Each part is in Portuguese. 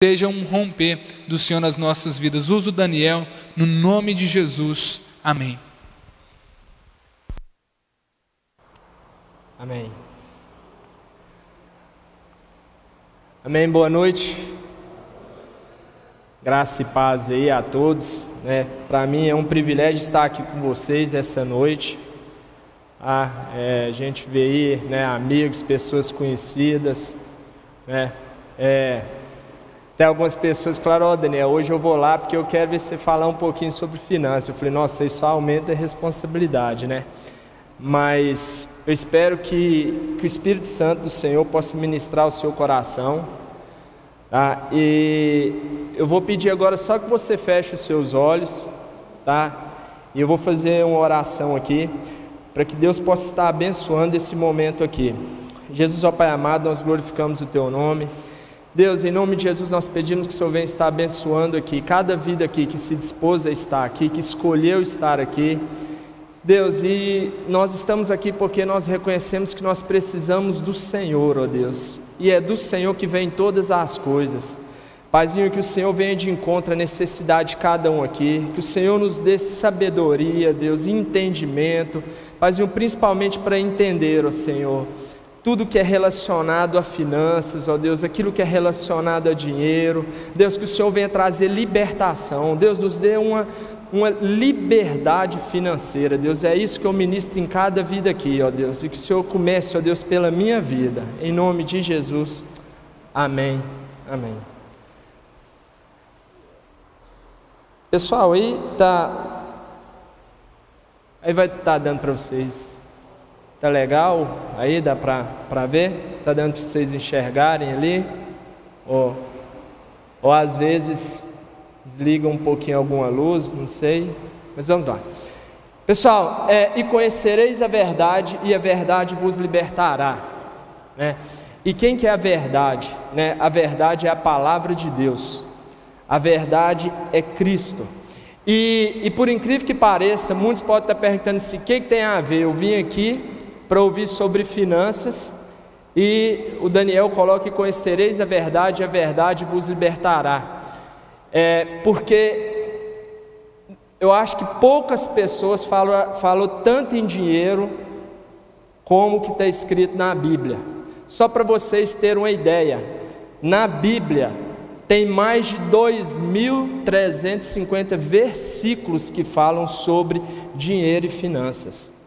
Seja um romper do Senhor nas nossas vidas. Usa o Daniel, no nome de Jesus. Amém. Amém. Amém, boa noite. Graça e paz aí a todos, né? Para mim é um privilégio estar aqui com vocês essa noite. A gente vê aí, né, amigos, pessoas conhecidas, né? Tem algumas pessoas que falaram: Daniel, hoje eu vou lá porque eu quero ver você falar um pouquinho sobre finanças. Eu falei: nossa, isso aumenta a responsabilidade, né? Mas eu espero que o Espírito Santo do Senhor possa ministrar o seu coração, tá? E eu vou pedir agora só que você feche os seus olhos, tá? E eu vou fazer uma oração aqui, para que Deus possa estar abençoando esse momento aqui. Jesus, ó Pai amado, nós glorificamos o Teu nome. Deus, em nome de Jesus, nós pedimos que o Senhor venha estar abençoando aqui cada vida aqui que se dispôs a estar aqui, que escolheu estar aqui. Deus, e nós estamos aqui porque nós reconhecemos que nós precisamos do Senhor, ó Deus, e é do Senhor que vem todas as coisas. Paizinho, que o Senhor venha de encontro à necessidade de cada um aqui, que o Senhor nos dê sabedoria, Deus, e entendimento, Paizinho, principalmente para entender, ó Senhor, tudo que é relacionado a finanças, ó Deus, aquilo que é relacionado a dinheiro. Deus, que o Senhor venha trazer libertação. Deus, nos dê uma liberdade financeira. Deus, é isso que eu ministro em cada vida aqui, ó Deus, e que o Senhor comece, ó Deus, pela minha vida, em nome de Jesus, amém, amém. Pessoal, aí vai estar dando para vocês. Tá legal? Aí dá para ver? Tá dando para vocês enxergarem ali? Ou às vezes desliga um pouquinho alguma luz, não sei. Mas vamos lá. Pessoal, e conhecereis a verdade, e a verdade vos libertará, né? E quem que é a verdade, né? A verdade é a palavra de Deus. A verdade é Cristo. E por incrível que pareça, muitos podem estar perguntando assim: o que tem a ver? Eu vim aqui para ouvir sobre finanças, e o Daniel coloca que conhecereis a verdade vos libertará. Porque eu acho que poucas pessoas falam tanto em dinheiro como o que está escrito na Bíblia. Só para vocês terem uma ideia, na Bíblia tem mais de 2.350 versículos que falam sobre dinheiro e finanças.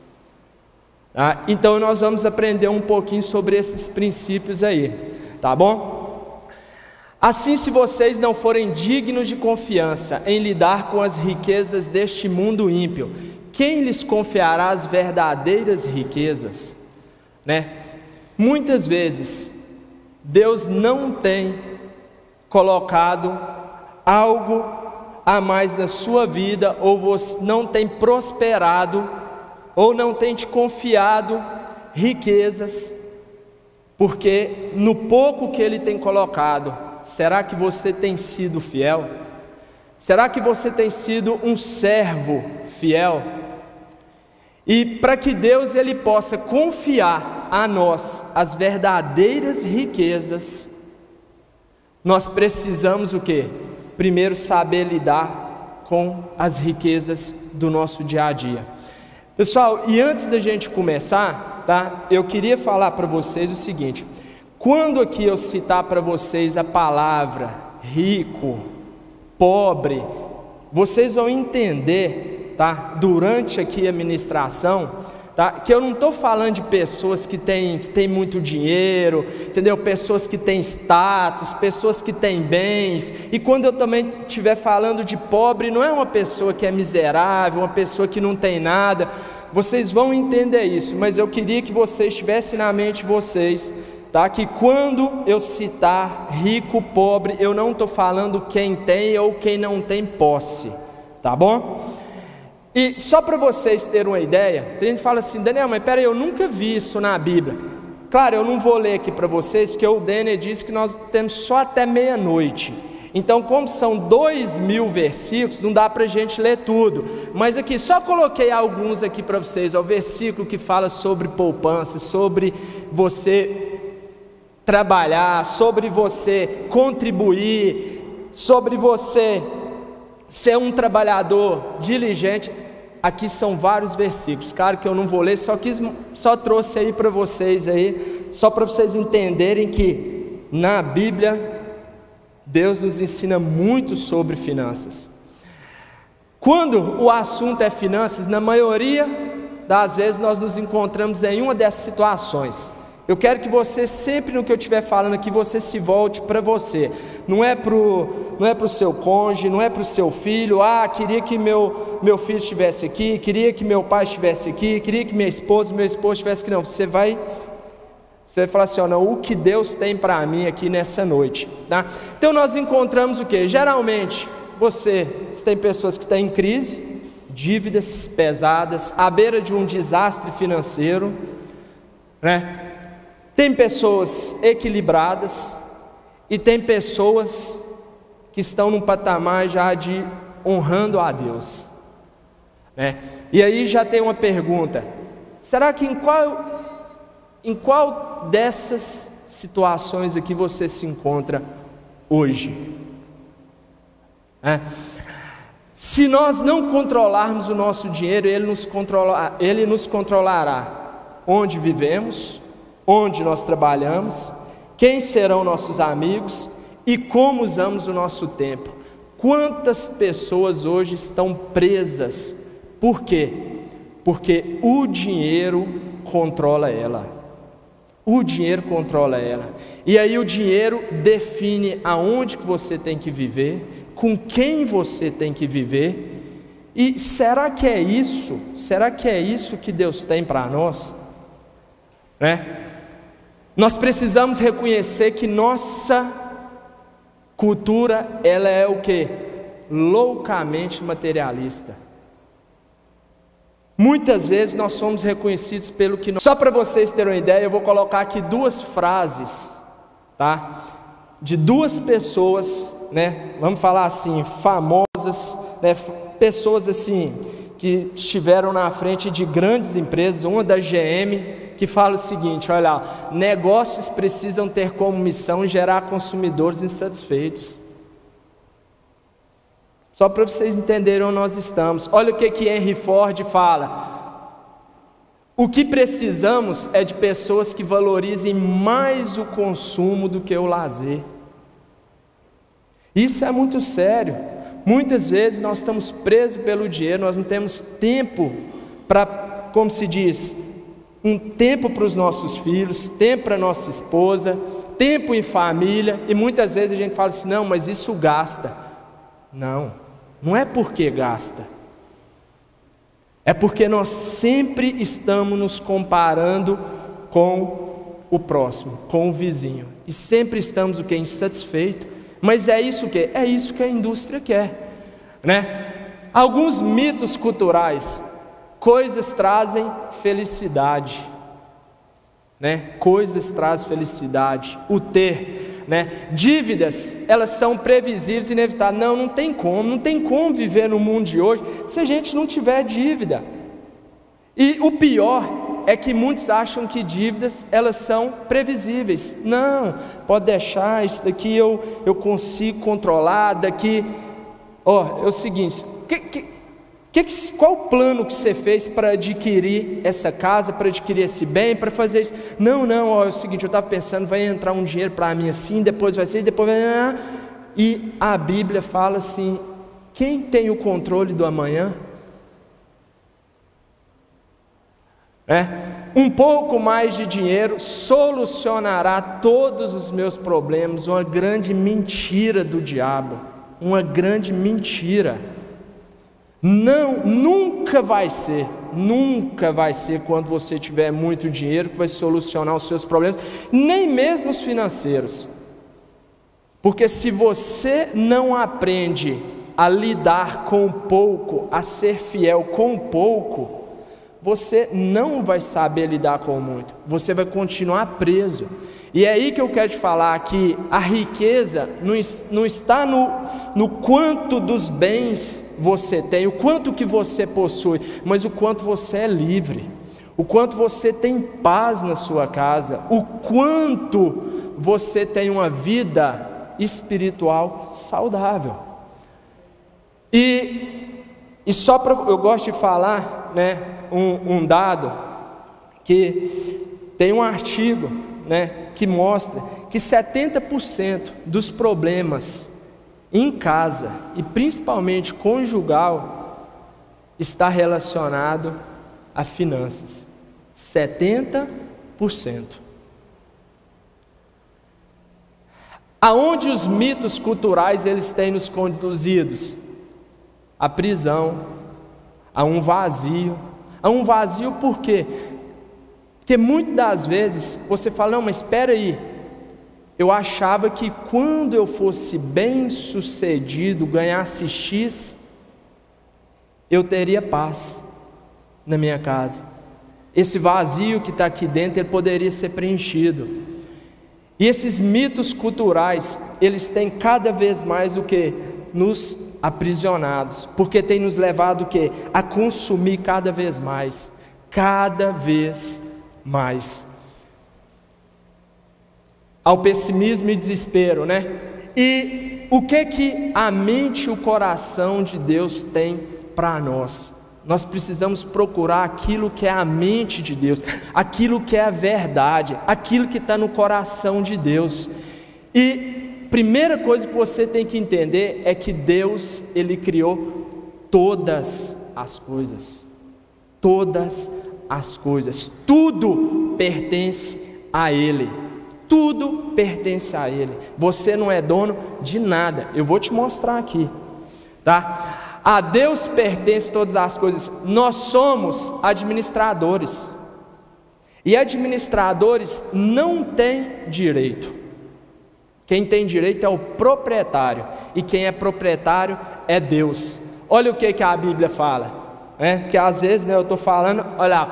Então nós vamos aprender um pouquinho sobre esses princípios aí, tá bom? Assim, se vocês não forem dignos de confiança em lidar com as riquezas deste mundo ímpio, quem lhes confiará as verdadeiras riquezas, né? Muitas vezes Deus não tem colocado algo a mais na sua vida, ou você não tem prosperado, ou não tem te confiado riquezas, porque no pouco que Ele tem colocado, será que você tem sido fiel? Será que você tem sido um servo fiel? E para que Deus Ele possa confiar a nós as verdadeiras riquezas, nós precisamos o quê? Primeiro saber lidar com as riquezas do nosso dia a dia. Pessoal, e antes da gente começar, tá? Eu queria falar para vocês o seguinte: quando aqui eu citar para vocês a palavra rico, pobre, vocês vão entender, tá? Durante aqui a ministração, tá? Que eu não estou falando de pessoas que têm muito dinheiro, entendeu? Pessoas que têm status, pessoas que têm bens. E quando eu também estiver falando de pobre, não é uma pessoa que é miserável, uma pessoa que não tem nada. Vocês vão entender isso, mas eu queria que vocês tivessem na mente vocês, tá? Que quando eu citar rico, pobre, eu não estou falando quem tem ou quem não tem posse, tá bom? E só para vocês terem uma ideia, tem gente que fala assim: Daniel, mas peraí, eu nunca vi isso na Bíblia. Claro, eu não vou ler aqui para vocês, porque o Daniel disse que nós temos só até meia-noite. Então, como são 2.000 versículos, não dá para a gente ler tudo. Mas aqui, só coloquei alguns aqui para vocês. O versículo que fala sobre poupança, sobre você trabalhar, sobre você contribuir, sobre você ser um trabalhador diligente. Aqui são vários versículos, claro que eu não vou ler, só trouxe aí para vocês aí, só para vocês entenderem que na Bíblia Deus nos ensina muito sobre finanças. Quando o assunto é finanças, na maioria das vezes nós nos encontramos em uma dessas situações. Eu quero que você, sempre no que eu estiver falando aqui, você se volte para você. Não é para o seu cônjuge, não é para o seu filho. Queria que meu filho estivesse aqui, queria que meu pai estivesse aqui, queria que meu esposo estivesse aqui. Não, você vai falar assim, não, o que Deus tem para mim aqui nessa noite, tá? Então nós encontramos o que? Geralmente, você tem pessoas que estão em crise, dívidas pesadas, à beira de um desastre financeiro, né? Tem pessoas equilibradas e tem pessoas que estão num patamar já de honrando a Deus, né? E aí já tem uma pergunta: será que em qual dessas situações aqui você se encontra hoje? Se nós não controlarmos o nosso dinheiro, ele nos controlará onde vivemos, onde nós trabalhamos, quem serão nossos amigos e como usamos o nosso tempo. Quantas pessoas hoje estão presas? Por quê? Porque o dinheiro controla ela. O dinheiro controla ela. E aí o dinheiro define aonde que você tem que viver, com quem você tem que viver. E será que é isso? Será que é isso que Deus tem para nós? Né? Nós precisamos reconhecer que nossa cultura, ela é o quê? Loucamente materialista. Muitas vezes nós somos reconhecidos pelo que nós... Só para vocês terem uma ideia, eu vou colocar aqui duas frases, tá? De duas pessoas, né? Vamos falar assim, famosas, né? Pessoas assim, que estiveram na frente de grandes empresas, uma da GM, que fala o seguinte, olha lá: negócios precisam ter como missão gerar consumidores insatisfeitos. Só para vocês entenderem onde nós estamos. Olha o que Henry Ford fala: o que precisamos é de pessoas que valorizem mais o consumo do que o lazer. Isso é muito sério. Muitas vezes nós estamos presos pelo dinheiro, nós não temos tempo para, como se diz, um tempo para os nossos filhos, tempo para a nossa esposa, tempo em família, e muitas vezes a gente fala assim, não, mas isso gasta. Não é porque gasta, é porque nós sempre estamos nos comparando com o próximo, com o vizinho, e sempre estamos o que? Insatisfeitos. Mas é isso que? É isso que a indústria quer, né? Alguns mitos culturais: coisas trazem felicidade, né? Coisas trazem felicidade, o ter, né? Dívidas, elas são previsíveis e inevitáveis. Não tem como viver no mundo de hoje se a gente não tiver dívida. E o pior é que muitos acham que dívidas, elas são previsíveis. Não, pode deixar, isso daqui eu consigo controlar, daqui... é o seguinte, qual o plano que você fez para adquirir essa casa, para adquirir esse bem, para fazer isso? Não, é o seguinte, eu estava pensando, vai entrar um dinheiro para mim assim, depois vai ser isso, depois vai... E a Bíblia fala assim, quem tem o controle do amanhã? Um pouco mais de dinheiro solucionará todos os meus problemas. Uma grande mentira do diabo, uma grande mentira. Nunca vai ser quando você tiver muito dinheiro que vai solucionar os seus problemas, nem mesmo os financeiros. Porque se você não aprende a lidar com pouco, a ser fiel com pouco, você não vai saber lidar com muito, você vai continuar preso. E é aí que eu quero te falar que a riqueza não está no quanto dos bens você tem, o quanto que você possui, mas o quanto você é livre, o quanto você tem paz na sua casa, o quanto você tem uma vida espiritual saudável. E só para eu gosto de falar, né, um dado, que tem um artigo, né, que mostra que 70% dos problemas em casa, e principalmente conjugal, está relacionado a finanças. 70%. Aonde os mitos culturais eles têm nos conduzidos? A prisão, a um vazio. A um vazio por quê? Porque muitas das vezes você fala, não, mas espera aí, eu achava que quando eu fosse bem sucedido, ganhasse X, eu teria paz na minha casa. Esse vazio que está aqui dentro, ele poderia ser preenchido. E esses mitos culturais, eles têm cada vez mais o que? Nos aprisionados, porque tem nos levado o que? A consumir cada vez mais, ao pessimismo e desespero, né? E o que a mente e o coração de Deus tem para nós? Nós precisamos procurar aquilo que é a mente de Deus, aquilo que é a verdade, aquilo que está no coração de Deus. E primeira coisa que você tem que entender é que Deus, Ele criou todas as coisas. Todas as coisas. Tudo pertence a Ele. Tudo pertence a Ele. Você não é dono de nada. Eu vou te mostrar aqui, tá? A Deus pertence todas as coisas. Nós somos administradores. E administradores não têm direito. Quem tem direito é o proprietário. E quem é proprietário é Deus. Olha o que a Bíblia fala. Porque às vezes, né, eu estou falando, olha,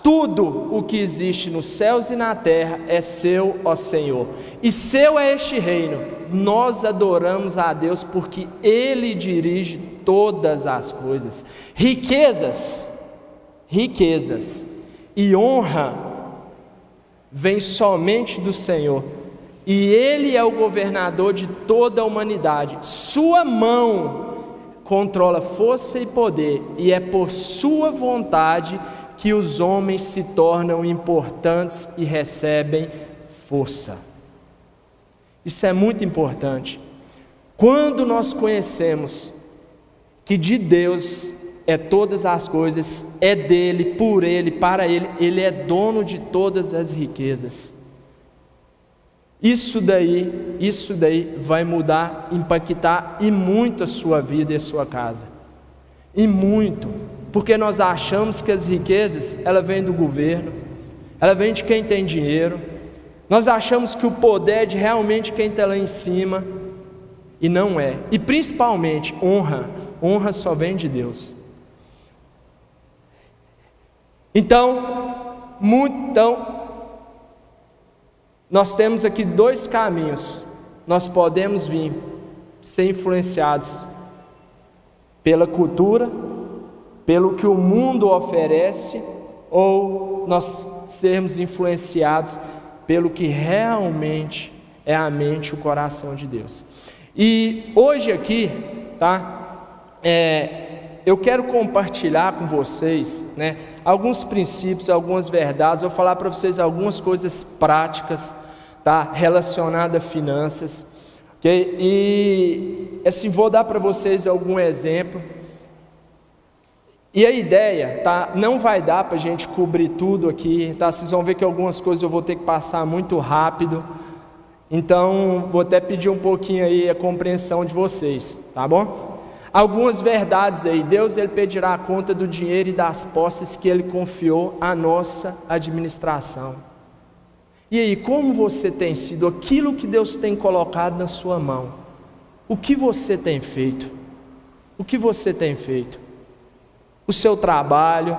tudo o que existe nos céus e na terra é seu, ó Senhor. E seu é este reino. Nós adoramos a Deus porque Ele dirige todas as coisas. Riquezas e honra vem somente do Senhor. E Ele é o governador de toda a humanidade. Sua mão controla força e poder, e é por sua vontade que os homens se tornam importantes e recebem força. Isso é muito importante. Quando nós conhecemos que de Deus é todas as coisas, é dele, por ele, para ele, ele é dono de todas as riquezas. Isso daí vai mudar, impactar e muito a sua vida e a sua casa. E muito, porque nós achamos que as riquezas, ela vem do governo, ela vem de quem tem dinheiro. Nós achamos que o poder é de realmente quem está lá em cima, e não é. E principalmente honra só vem de Deus. Então, nós temos aqui dois caminhos. Nós podemos vir ser influenciados pela cultura, pelo que o mundo oferece, ou nós sermos influenciados pelo que realmente é a mente e o coração de Deus. E hoje aqui, tá? Eu quero compartilhar com vocês, né, alguns princípios, algumas verdades. Vou falar para vocês algumas coisas práticas, tá, relacionadas a finanças, ok? E assim, vou dar para vocês algum exemplo. E a ideia, tá, não vai dar para a gente cobrir tudo aqui, tá? Vocês vão ver que algumas coisas eu vou ter que passar muito rápido. Então, vou até pedir um pouquinho aí a compreensão de vocês, tá bom? Algumas verdades aí. Deus, Ele pedirá conta do dinheiro e das posses que Ele confiou à nossa administração. E aí, como você tem sido aquilo que Deus tem colocado na sua mão? O que você tem feito? O que você tem feito? O seu trabalho,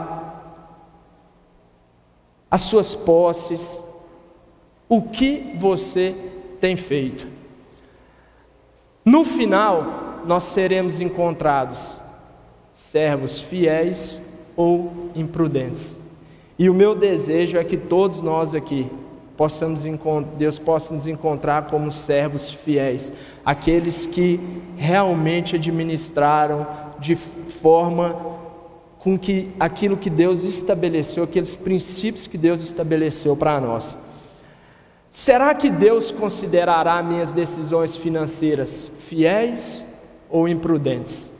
as suas posses, o que você tem feito? No final, nós seremos encontrados servos fiéis ou imprudentes. E o meu desejo é que todos nós aqui Deus possa nos encontrar como servos fiéis, aqueles que realmente administraram de forma com que aquilo que Deus estabeleceu, aqueles princípios que Deus estabeleceu para nós. Será que Deus considerará minhas decisões financeiras fiéis ou imprudentes?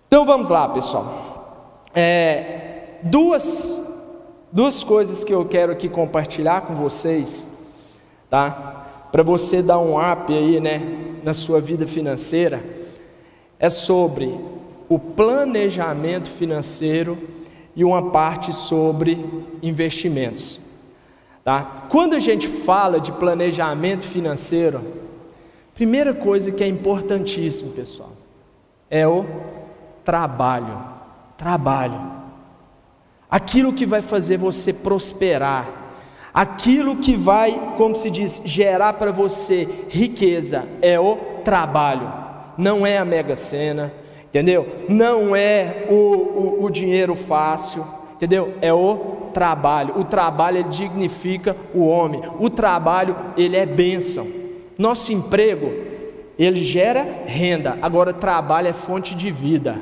Então vamos lá, pessoal. Duas coisas que eu quero aqui compartilhar com vocês, tá? Para você dar um up aí, né, na sua vida financeira, é sobre o planejamento financeiro e uma parte sobre investimentos, tá? Quando a gente fala de planejamento financeiro, primeira coisa que é importantíssimo, pessoal, é o trabalho. Aquilo que vai fazer você prosperar, aquilo que vai, como se diz, gerar para você riqueza, é o trabalho, não é a Mega Sena, entendeu? Não é o dinheiro fácil, entendeu? É o trabalho. O trabalho, ele dignifica o homem, o trabalho, ele é bênção. Nosso emprego, ele gera renda, agora trabalho é fonte de vida,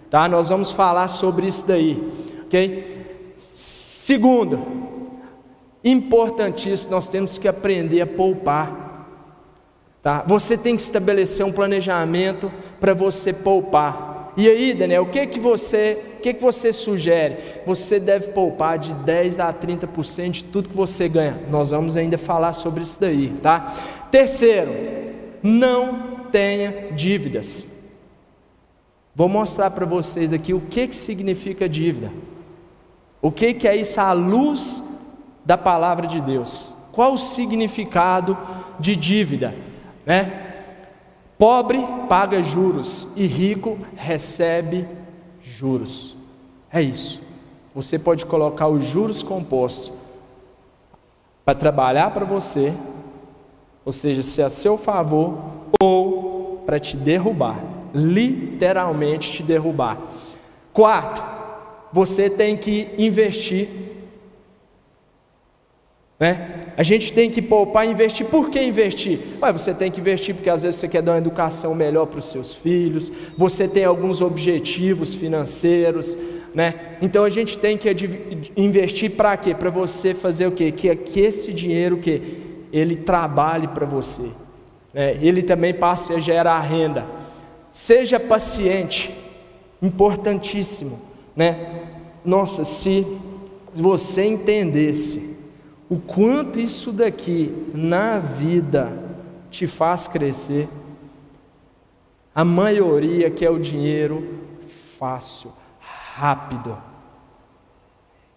tá? Nós vamos falar sobre isso daí, ok? Segundo, importantíssimo, nós temos que aprender a poupar, tá? Você tem que estabelecer um planejamento para você poupar. E aí, Daniel, o que que você sugere? Você deve poupar de 10 a 30% de tudo que você ganha. Nós vamos ainda falar sobre isso daí, tá? Terceiro, não tenha dívidas. Vou mostrar para vocês aqui o que significa dívida. O que é isso à luz da palavra de Deus? Qual o significado de dívida, né? Pobre paga juros e rico recebe juros. É isso. Você pode colocar os juros compostos para trabalhar para você, ou seja, ser a seu favor, ou para te derrubar, literalmente te derrubar. Quarto, você tem que investir, né? A gente tem que poupar e investir. Por que investir? Você tem que investir porque às vezes você quer dar uma educação melhor para os seus filhos, você tem alguns objetivos financeiros, né? Então a gente tem que investir para quê? Para você fazer o quê? Que esse dinheiro ele trabalhe para você, né? Ele também passe a gerar renda. Seja paciente, importantíssimo, né? Nossa, se você entendesse o quanto isso daqui na vida te faz crescer, a maioria quer o dinheiro fácil, rápido.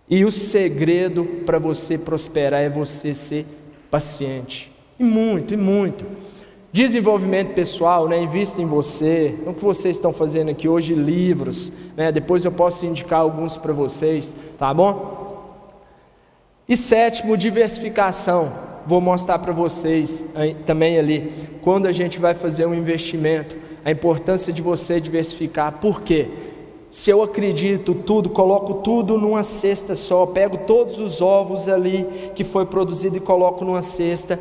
E o segredo para você prosperar é você ser paciente. E muito. Desenvolvimento pessoal, né? Invista em você. O que vocês estão fazendo aqui hoje, livros, né? Depois eu posso indicar alguns para vocês, tá bom? E sétimo, diversificação. Vou mostrar para vocês também ali, quando a gente vai fazer um investimento, a importância de você diversificar. Por quê? Se eu acredito tudo, coloco tudo numa cesta só, pego todos os ovos ali que foi produzido e coloco numa cesta,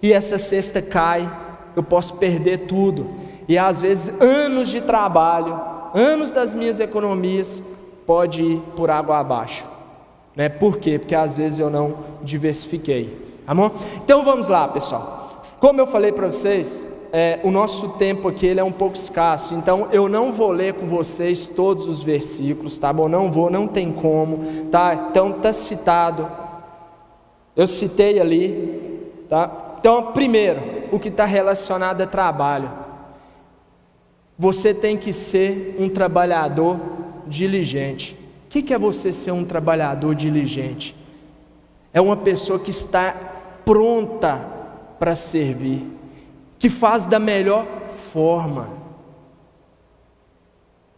e essa cesta cai, eu posso perder tudo. E às vezes anos de trabalho, anos das minhas economias, pode ir por água abaixo, né? Por quê? Porque às vezes eu não diversifiquei, tá bom? Então vamos lá, pessoal. Como eu falei para vocês, o nosso tempo aqui ele é um pouco escasso, então eu não vou ler com vocês todos os versículos, tá bom? Não tem como, tá? Então tá citado, eu citei ali, tá? Então, primeiro, o que está relacionado a trabalho. Você tem que ser um trabalhador diligente. O que é você ser um trabalhador diligente? É uma pessoa que está pronta para servir, que faz da melhor forma,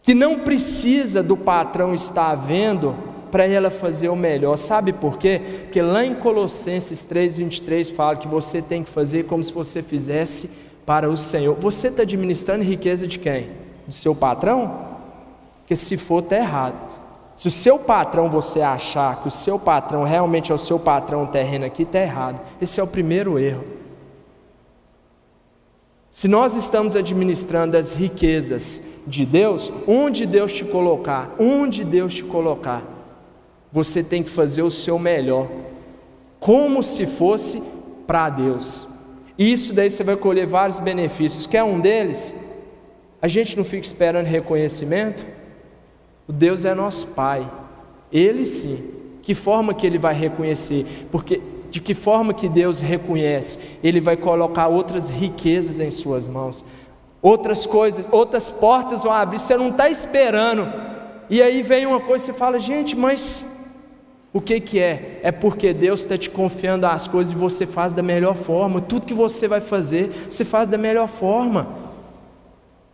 que não precisa do patrão estar vendo para ela fazer o melhor. Sabe por quê? Porque lá em Colossenses 3:23 fala que você tem que fazer como se você fizesse para o Senhor. Você está administrando riqueza de quem? Do seu patrão? Porque se for, está errado. Se o seu patrão, você achar que o seu patrão realmente é o seu patrão terreno aqui, está errado. Esse é o primeiro erro. Se nós estamos administrando as riquezas de Deus, onde Deus te colocar, você tem que fazer o seu melhor, como se fosse para Deus. E isso daí você vai colher vários benefícios. Quer um deles? A gente não fica esperando reconhecimento. O Deus é nosso Pai, Ele sim. Que forma que Ele vai reconhecer? Porque de que forma que Deus reconhece? Ele vai colocar outras riquezas em suas mãos, outras coisas, outras portas vão abrir, você não está esperando, e aí vem uma coisa e você fala, gente, mas o que é? É porque Deus está te confiando as coisas e você faz da melhor forma. Tudo que você vai fazer, você faz da melhor forma.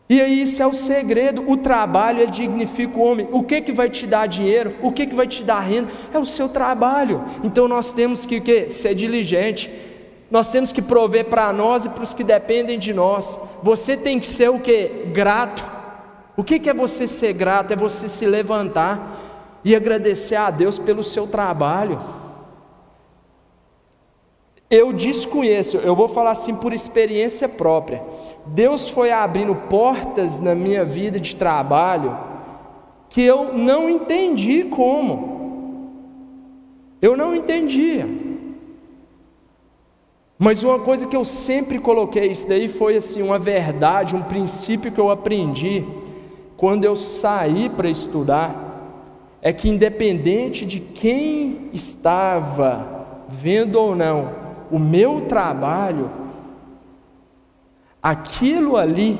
E aí isso é o segredo. O trabalho, ele dignifica o homem. O que vai te dar dinheiro? O que vai te dar renda? É o seu trabalho. Então nós temos que ser diligente. Nós temos que prover para nós e para os que dependem de nós. Você tem que ser o que? Grato. O que é você ser grato? É você se levantar e agradecer a Deus pelo seu trabalho. Eu desconheço, eu vou falar assim por experiência própria. Deus foi abrindo portas na minha vida de trabalho que eu não entendi como. Eu não entendia. Mas uma coisa que eu sempre coloquei, isso daí foi assim uma verdade, um princípio que eu aprendi quando eu saí para estudar, é que independente de quem estava vendo ou não o meu trabalho, aquilo ali,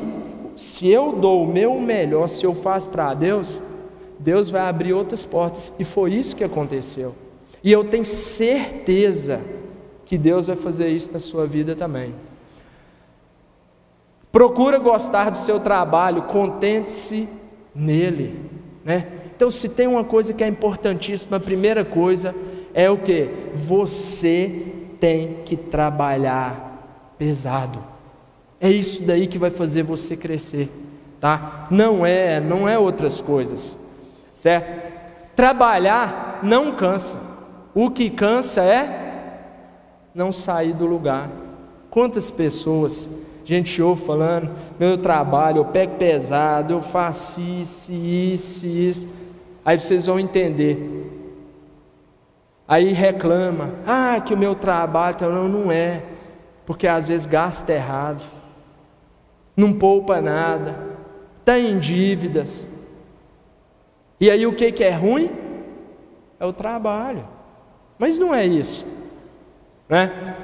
se eu dou o meu melhor, se eu faço para Deus, Deus vai abrir outras portas, e foi isso que aconteceu, e eu tenho certeza que Deus vai fazer isso na sua vida também. Procura gostar do seu trabalho, contente-se nele, né? Então, se tem uma coisa que é importantíssima, a primeira coisa é o que? Você tem que trabalhar pesado. É isso daí que vai fazer você crescer, tá? Não é outras coisas, certo? Trabalhar não cansa. O que cansa é não sair do lugar. Quantas pessoas a gente ouve falando, meu trabalho, eu pego pesado, eu faço isso. Aí vocês vão entender. Aí reclama, que o meu trabalho, não é, porque às vezes gasta errado, não poupa nada, está em dívidas. E aí o que é ruim? É o trabalho. Mas não é isso, né?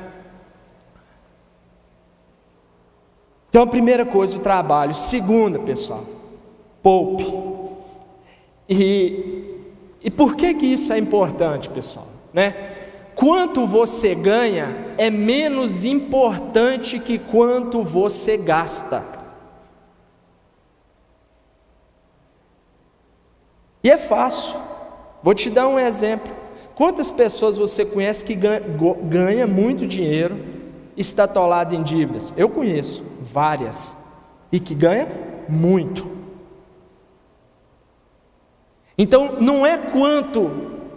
Então a primeira coisa, o trabalho. Segunda, pessoal, poupe. E por que isso é importante, pessoal? Né? Quanto você ganha é menos importante que quanto você gasta. E é fácil. Vou te dar um exemplo. Quantas pessoas você conhece que ganha muito dinheiro e está atolado em dívidas? Eu conheço várias. E que ganha muito. Então não é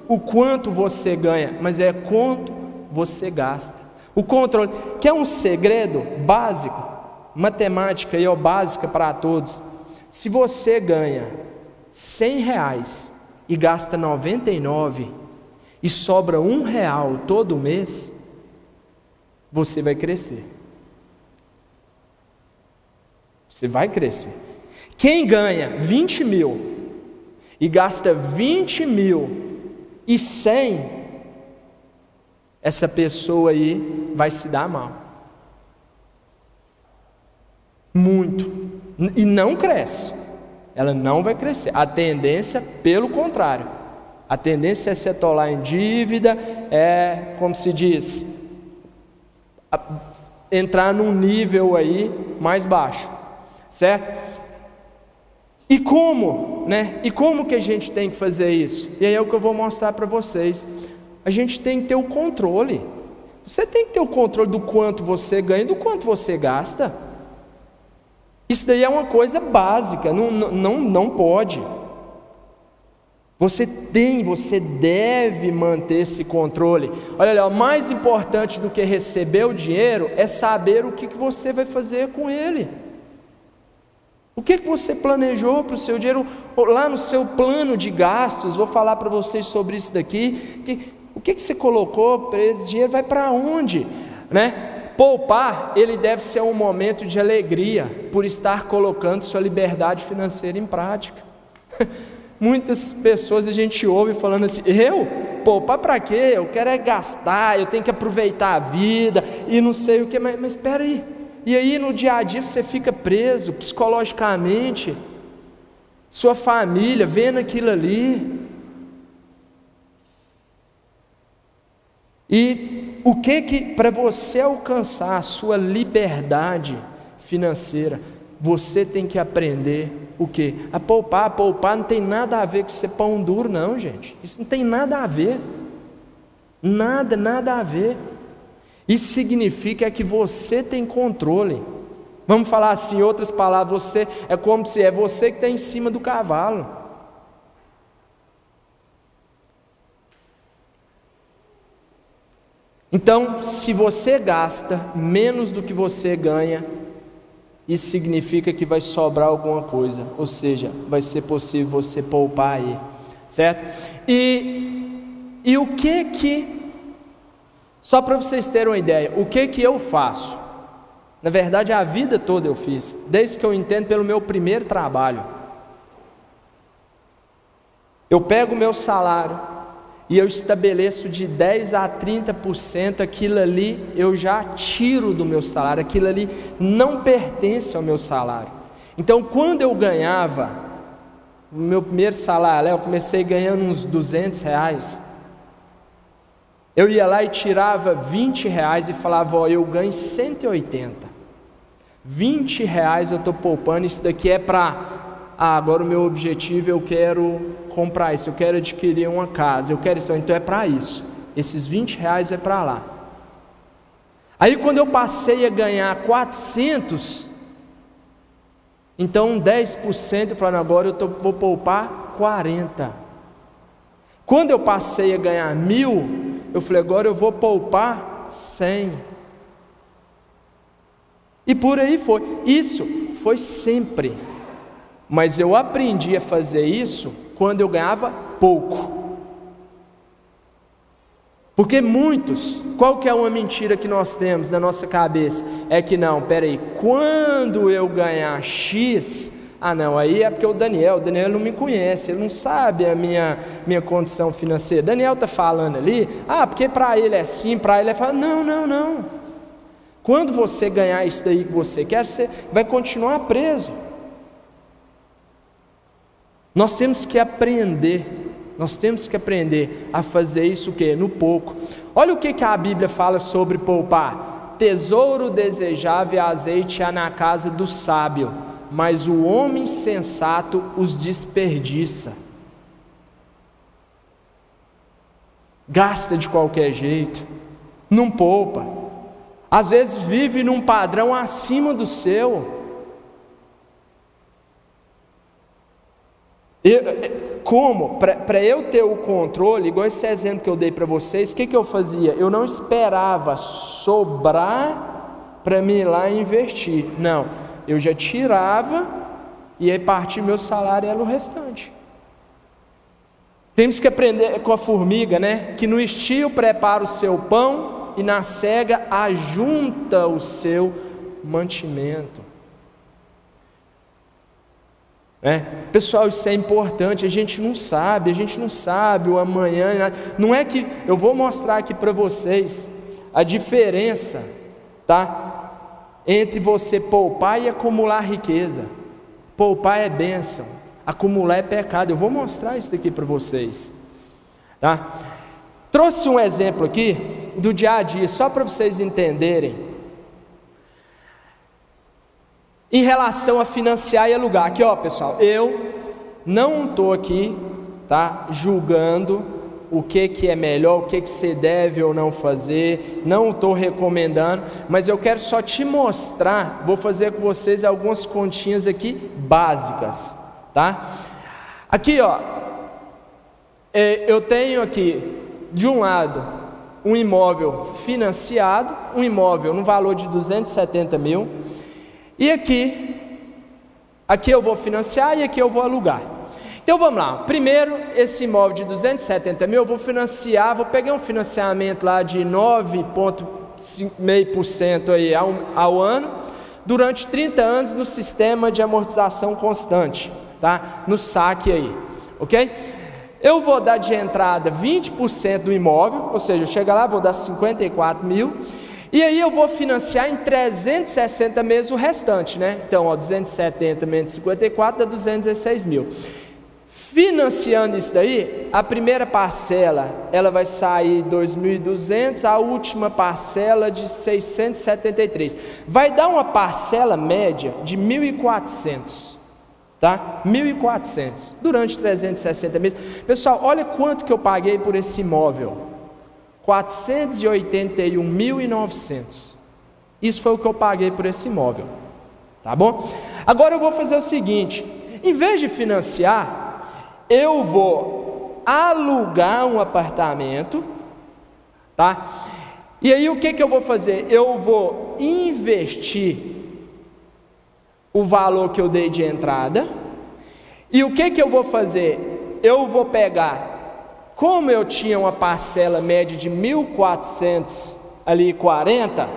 o quanto você ganha, mas é quanto você gasta. O controle, que é um segredo básico, matemática aí, básica para todos. Se você ganha R$100 e gasta 99 e sobra R$1 todo mês, você vai crescer. Você vai crescer. Quem ganha 20 mil e gasta 20.100, essa pessoa aí vai se dar mal. Muito. E não cresce. Ela não vai crescer. A tendência, pelo contrário, a tendência é se atolar em dívida, é, como se diz, entrar num nível aí mais baixo, certo? E como, né? E como que a gente tem que fazer isso? E aí é o que eu vou mostrar para vocês. A gente tem que ter o controle. Você tem que ter o controle do quanto você ganha e do quanto você gasta. Isso daí é uma coisa básica, não pode. Você deve manter esse controle. Olha, o mais importante do que receber o dinheiro é saber o que você vai fazer com ele. O que você planejou para o seu dinheiro? Lá no seu plano de gastos, vou falar para vocês sobre isso daqui. O que você colocou para esse dinheiro? Vai para onde? Né? Poupar, ele deve ser um momento de alegria, por estar colocando sua liberdade financeira em prática. Muitas pessoas a gente ouve falando assim: poupar para quê? Eu quero é gastar, eu tenho que aproveitar a vida e não sei o que, mas espera aí. E aí no dia a dia você fica preso psicologicamente, sua família vendo aquilo ali. E o que para você alcançar a sua liberdade financeira, você tem que aprender o quê? A poupar. Poupar não tem nada a ver com ser pão duro, não, gente. Isso não tem nada a ver. Nada a ver. Isso significa que você tem controle. Vamos falar assim, em outras palavras, é como se é você que está em cima do cavalo. Então, se você gasta menos do que você ganha, isso significa que vai sobrar alguma coisa, ou seja, vai ser possível você poupar aí, certo? E o que só para vocês terem uma ideia, o que eu faço? Na verdade, a vida toda eu fiz, desde que eu entendo pelo meu primeiro trabalho. Eu pego o meu salário e eu estabeleço de 10 a 30%, aquilo ali eu já tiro do meu salário, aquilo ali não pertence ao meu salário. Então, quando eu ganhava o meu primeiro salário, eu comecei ganhando uns R$200, eu ia lá e tirava R$20 e falava: eu ganho 180, R$20 eu estou poupando, isso daqui é para... agora o meu objetivo, eu quero comprar isso, eu quero adquirir uma casa, eu quero isso, então é para isso, esses R$20 é para lá. Aí quando eu passei a ganhar 400, então 10%, eu falei: agora vou poupar 40. Quando eu passei a ganhar 1.000, eu falei: agora eu vou poupar 100. E por aí foi. Isso foi sempre. Mas eu aprendi a fazer isso quando eu ganhava pouco. Porque muitos, qual que é uma mentira que nós temos na nossa cabeça? É que não, peraí, quando eu ganhar X, não, aí é porque o Daniel não me conhece, ele não sabe a minha condição financeira. Daniel está falando ali, porque para ele é assim, para ele é fácil. Não. Quando você ganhar isso daí que você quer, você vai continuar preso. Nós temos que aprender a fazer isso o quê? No pouco. Olha o que a Bíblia fala sobre poupar: tesouro desejável e azeite há na casa do sábio, mas o homem sensato os desperdiça. Gasta de qualquer jeito, não poupa, às vezes vive num padrão acima do seu. Como? Para eu ter o controle, igual esse exemplo que eu dei para vocês, o que eu fazia? Eu não esperava sobrar para mim ir lá e investir. Não, eu já tirava e aí partir meu salário era o restante. Temos que aprender com a formiga, né? Que no estio prepara o seu pão e na cega ajunta o seu mantimento. Pessoal, isso é importante. A gente não sabe o amanhã. Não é que eu vou mostrar aqui para vocês a diferença, tá? Entre você poupar e acumular riqueza. Poupar é bênção, acumular é pecado. Eu vou mostrar isso aqui para vocês, tá? Trouxe um exemplo aqui do dia a dia, só para vocês entenderem. Em relação a financiar e alugar, aqui pessoal, eu não estou aqui, tá, julgando o que é melhor, o que você deve ou não fazer, não estou recomendando, mas eu quero só te mostrar, vou fazer com vocês algumas continhas aqui básicas, tá? Aqui eu tenho aqui, de um lado, um imóvel financiado, um imóvel no valor de 270 mil, e aqui eu vou financiar e aqui eu vou alugar. Então vamos lá, primeiro esse imóvel de 270 mil eu vou financiar, vou pegar um financiamento lá de 9,5% aí ao ano, durante 30 anos no sistema de amortização constante, tá? No saque aí, ok? Eu vou dar de entrada 20% do imóvel, ou seja, eu chego lá, vou dar 54 mil, e aí eu vou financiar em 360 meses o restante, né? Então, ó, 270 menos 54 dá 216 mil. Financiando isso daí, a primeira parcela, ela vai sair 2.200, a última parcela de 673. Vai dar uma parcela média de 1.400, tá? 1.400, durante 360 meses. Pessoal, olha quanto que eu paguei por esse imóvel. 481.900. Isso foi o que eu paguei por esse imóvel, tá bom? Agora eu vou fazer o seguinte, em vez de financiar, eu vou alugar um apartamento, tá? E aí o que eu vou fazer? Eu vou investir o valor que eu dei de entrada. E o que eu vou fazer? Eu vou pegar, como eu tinha uma parcela média de 1.440,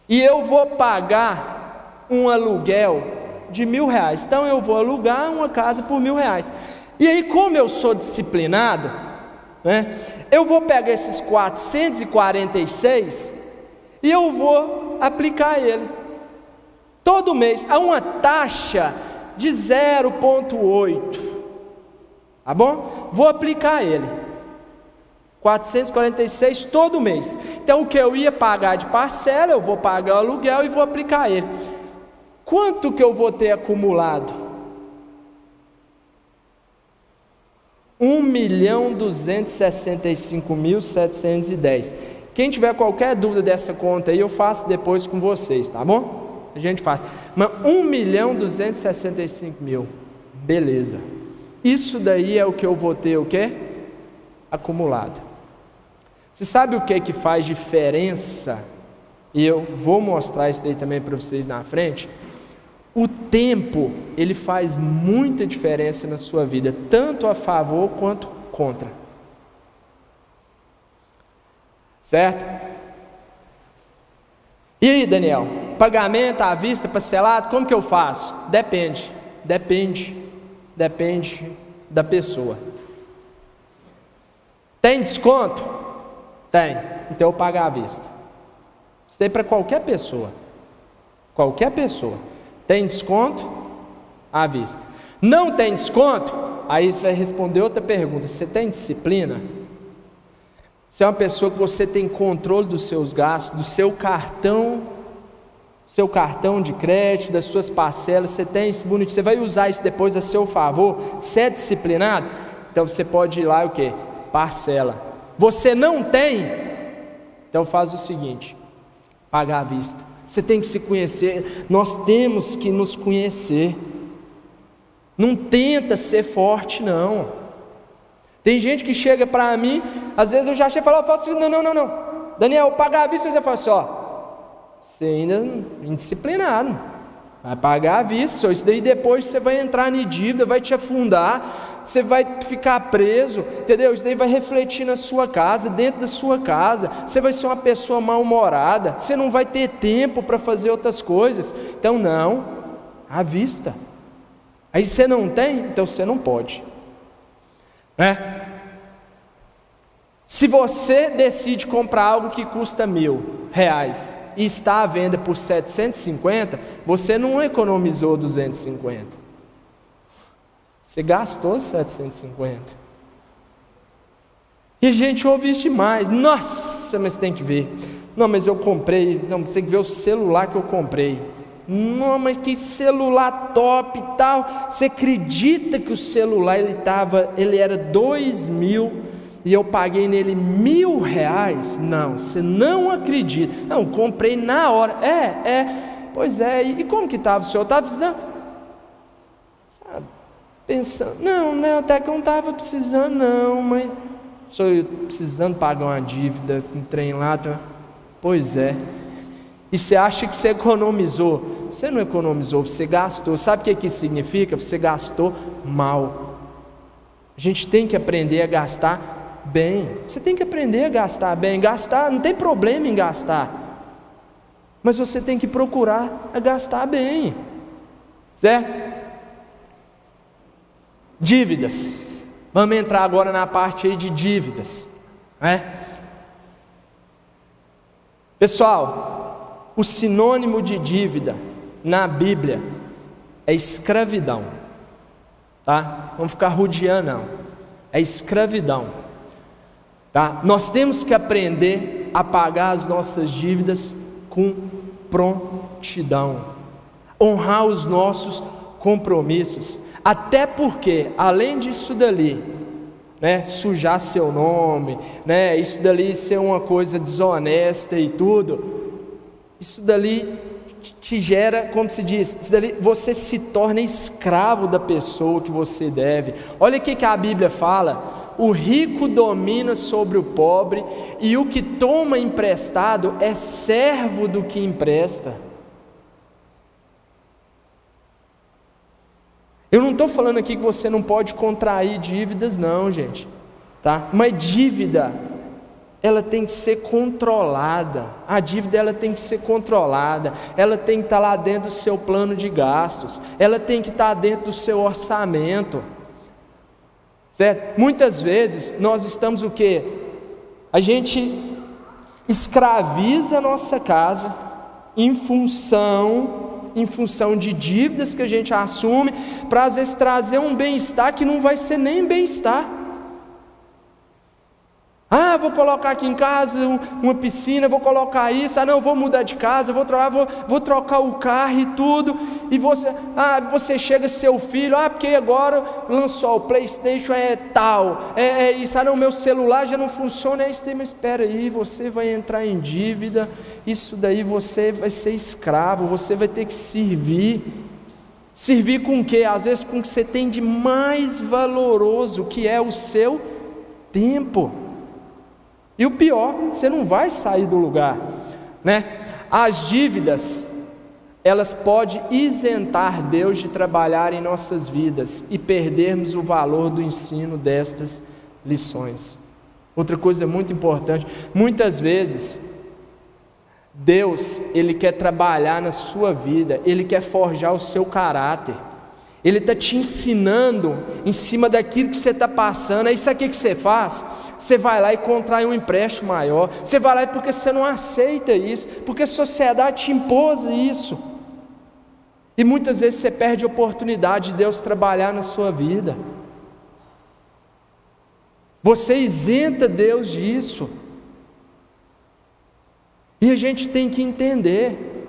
e eu vou pagar um aluguel de R$1.000. Então eu vou alugar uma casa por R$1.000. E aí, como eu sou disciplinado, né, eu vou pegar esses 446 e eu vou aplicar ele todo mês a uma taxa de 0,8, tá bom? Vou aplicar ele 446 todo mês. Então o que eu ia pagar de parcela, eu vou pagar o aluguel e vou aplicar ele. Quanto que eu vou ter acumulado? 1.265.710. Quem tiver qualquer dúvida dessa conta aí, eu faço depois com vocês, tá bom? A gente faz. Mas 1.265.000. Beleza. Isso daí é o que eu vou ter o quê? Acumulado. Você sabe o que faz diferença? E eu vou mostrar isso aí também para vocês na frente. O tempo, ele faz muita diferença na sua vida, tanto a favor quanto contra. Certo? E aí, Daniel? Pagamento à vista, parcelado, como que eu faço? Depende da pessoa. Tem desconto? Tem. Então eu pago à vista. Isso tem para qualquer pessoa. Qualquer pessoa. Tem desconto? À vista. Não tem desconto? Aí você vai responder outra pergunta. Você tem disciplina? Você é uma pessoa que você tem controle dos seus gastos, do seu cartão de crédito, das suas parcelas, você tem isso bonitinho, você vai usar isso depois a seu favor, você é disciplinado? Então você pode ir lá o quê? Parcela. Você não tem? Então faz o seguinte, paga à vista. Você tem que se conhecer, nós temos que nos conhecer. Não tenta ser forte não. Tem gente que chega para mim, às vezes eu já chego e falo assim, não, Daniel, pagar à vista, você fala assim, ó, você ainda é indisciplinado, vai pagar à vista, isso daí depois você vai entrar em dívida, vai te afundar, você vai ficar preso, entendeu? Isso daí vai refletir na sua casa, dentro da sua casa, você vai ser uma pessoa mal-humorada, você não vai ter tempo para fazer outras coisas. Então não, à vista. Aí você não tem, então você não pode, né? Se você decide comprar algo que custa R$1.000 e está à venda por 750, você não economizou 250, você gastou 750. E a gente ouve isso demais. Nossa, mas tem que ver. Não, mas eu comprei. Não, você tem que ver o celular que eu comprei. Não, mas que celular top e tal. Você acredita que o celular ele era 2.000 e eu paguei nele R$1.000? Não, você não acredita. Não, comprei na hora. Pois é. E como que estava o senhor? Estava precisando, sabe? pensando, não, até que eu não estava precisando não, mas sou eu precisando pagar uma dívida, um trem lá, pois é. E você acha que você economizou? Você não economizou, você gastou. Sabe o que isso significa? Você gastou mal. A gente tem que aprender a gastar bem. Você tem que aprender a gastar bem. Gastar, não tem problema em gastar, mas você tem que procurar a gastar bem, certo? Dívidas. Vamos entrar agora na parte aí de dívidas, né? Pessoal, o sinônimo de dívida na Bíblia é escravidão, tá? Vamos ficar rodeando, não. É escravidão, tá? Nós temos que aprender a pagar as nossas dívidas com prontidão, honrar os nossos compromissos, até porque, além disso dali, né, sujar seu nome, né, isso dali ser uma coisa desonesta e tudo, isso dali te gera, como se diz, isso dali, você se torna escravo da pessoa que você deve. Olha o que a Bíblia fala: o rico domina sobre o pobre, e o que toma emprestado é servo do que empresta. Eu não estou falando aqui que você não pode contrair dívidas, não, gente, tá? Mas dívida, ela tem que ser controlada. A dívida, ela tem que ser controlada. Ela tem que estar lá dentro do seu plano de gastos. Ela tem que estar dentro do seu orçamento, certo? Muitas vezes nós estamos o quê? A gente escraviza a nossa casa em função de dívidas que a gente assume, para às vezes trazer um bem-estar que não vai ser nem bem-estar. Vou colocar aqui em casa uma piscina, vou colocar isso, não, vou mudar de casa, vou trocar o carro e tudo, e você chega seu filho, porque agora lançou o PlayStation, é tal, é isso, não, meu celular já não funciona, mas espera aí, você vai entrar em dívida, isso daí você vai ser escravo, você vai ter que servir com o quê? Às vezes com o que você tem de mais valoroso, que é o seu tempo. E o pior, você não vai sair do lugar, né? As dívidas, elas podem isentar Deus de trabalhar em nossas vidas e perdermos o valor do ensino destas lições. Outra coisa muito importante, muitas vezes Deus, Ele quer trabalhar na sua vida, Ele quer forjar o seu caráter, Ele está te ensinando em cima daquilo que você está passando. Aí sabe o que você faz? Você vai lá e contrai um empréstimo maior. Você vai lá porque você não aceita isso, porque a sociedade te impôs isso. E muitas vezes você perde a oportunidade de Deus trabalhar na sua vida. Você isenta Deus disso. E a gente tem que entender.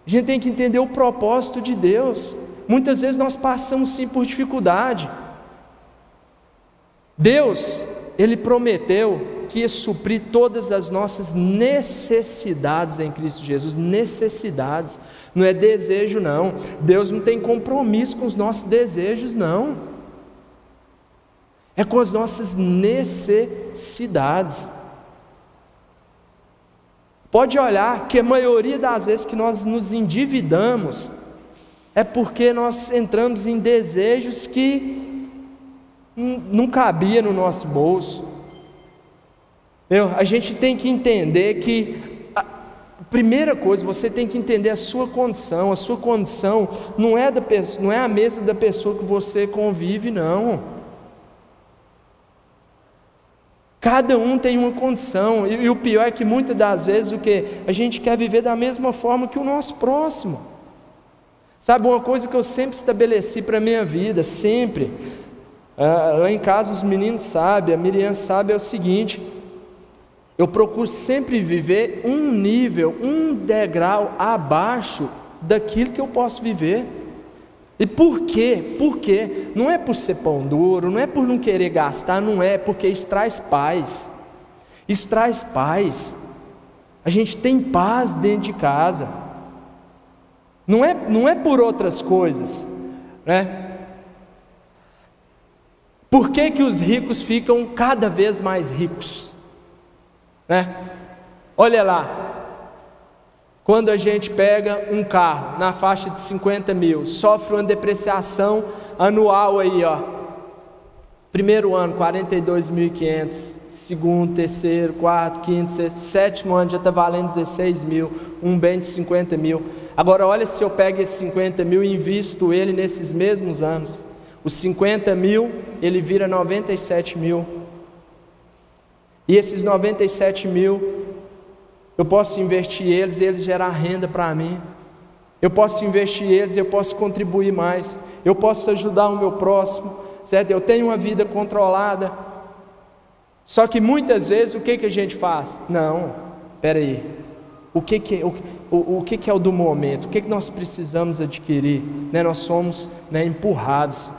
A gente tem que entender o propósito de Deus. Muitas vezes nós passamos sim por dificuldade. Deus, Ele prometeu que ia suprir todas as nossas necessidades em Cristo Jesus. Necessidades, não é desejo não. Deus não tem compromisso com os nossos desejos não. É com as nossas necessidades. Pode olhar que a maioria das vezes que nós nos endividamos é porque nós entramos em desejos que não cabia no nosso bolso. A gente tem que entender que a primeira coisa, você tem que entender a sua condição. A sua condição não é a mesma da pessoa que você convive, não. Cada um tem uma condição, e o pior é que muitas das vezes a gente quer viver da mesma forma que o nosso próximo. Sabe, uma coisa que eu sempre estabeleci para a minha vida, sempre, lá em casa os meninos sabem, a Miriam sabe, é o seguinte: eu procuro sempre viver um nível, um degrau abaixo daquilo que eu posso viver. E por quê? Por quê? Não é por ser pão duro, não é por não querer gastar, não é, porque isso traz paz. Isso traz paz. A gente tem paz dentro de casa. Não é por outras coisas, né? Por que que os ricos ficam cada vez mais ricos? Né? Olha lá, quando a gente pega um carro na faixa de 50 mil, sofre uma depreciação anual aí, ó. Primeiro ano, 42.500, segundo, terceiro, quarto, quinto, sexto, sétimo ano já está valendo 16 mil, um bem de 50 mil. Agora olha, se eu pego esses 50 mil e invisto ele nesses mesmos anos, os 50 mil, ele vira 97 mil, e esses 97 mil, eu posso investir eles e eles gerar renda para mim, eu posso investir eles, eu posso contribuir mais, eu posso ajudar o meu próximo, certo? Eu tenho uma vida controlada. Só que muitas vezes o que a gente faz? Não, espera aí, o que é o do momento? O que nós precisamos adquirir? Né? Nós somos, né, empurrados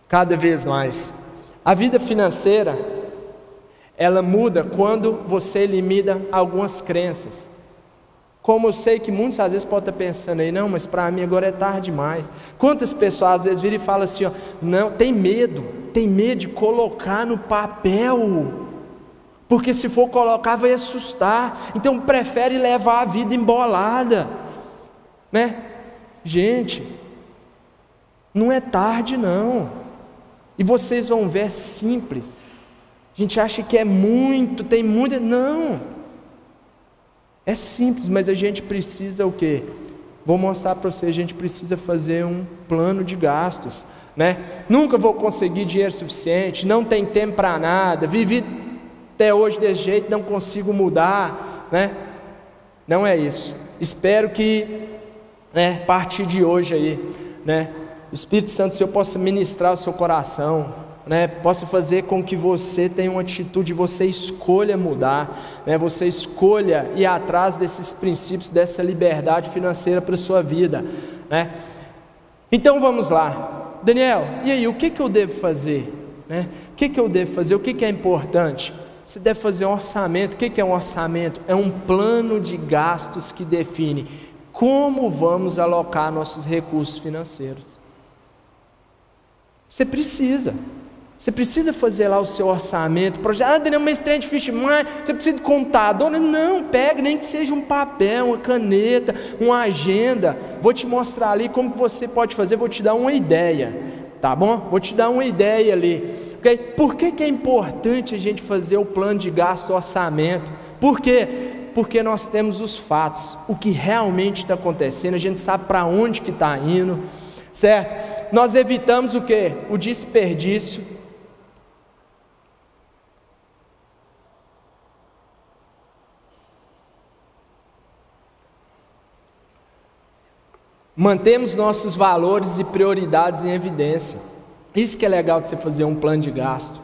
cada vez mais. A vida financeira, ela muda quando você elimina algumas crenças. Como eu sei que muitos às vezes podem estar pensando aí, não, mas para mim agora é tarde demais. Quantas pessoas às vezes viram e falam assim, ó, não, tem medo de colocar no papel, porque se for colocar vai assustar, então prefere levar a vida embolada, né? Gente, não é tarde não, e vocês vão ver, é simples. A gente acha que é muito, tem muito, não. É simples, mas a gente precisa o quê? Vou mostrar para você, a gente precisa fazer um plano de gastos, né? Nunca vou conseguir dinheiro suficiente, não tem tempo para nada, vivi até hoje desse jeito, não consigo mudar, né? Não é isso. Espero que, né, a partir de hoje aí, né, o Espírito Santo, se eu possa ministrar o seu coração, né, possa fazer com que você tenha uma atitude, você escolha mudar, né, você escolha ir atrás desses princípios, dessa liberdade financeira para a sua vida, né? Então vamos lá, Daniel, e aí, o que eu devo fazer? Né? O que eu devo fazer? O que é importante? Você deve fazer um orçamento. O que é um orçamento? É um plano de gastos que define como vamos alocar nossos recursos financeiros. Você precisa fazer lá o seu orçamento, Daniel, mas trem difícil demais, você precisa de contador? Não, pega, nem que seja um papel, uma caneta, uma agenda, vou te mostrar ali como que você pode fazer, vou te dar uma ideia, tá bom? Vou te dar uma ideia ali, ok? Por que é importante a gente fazer o plano de gasto, o orçamento? Por quê? Porque nós temos os fatos, o que realmente está acontecendo, a gente sabe para onde que está indo, certo? Nós evitamos o quê? O desperdício. Mantemos nossos valores e prioridades em evidência. Isso que é legal de você fazer um plano de gasto,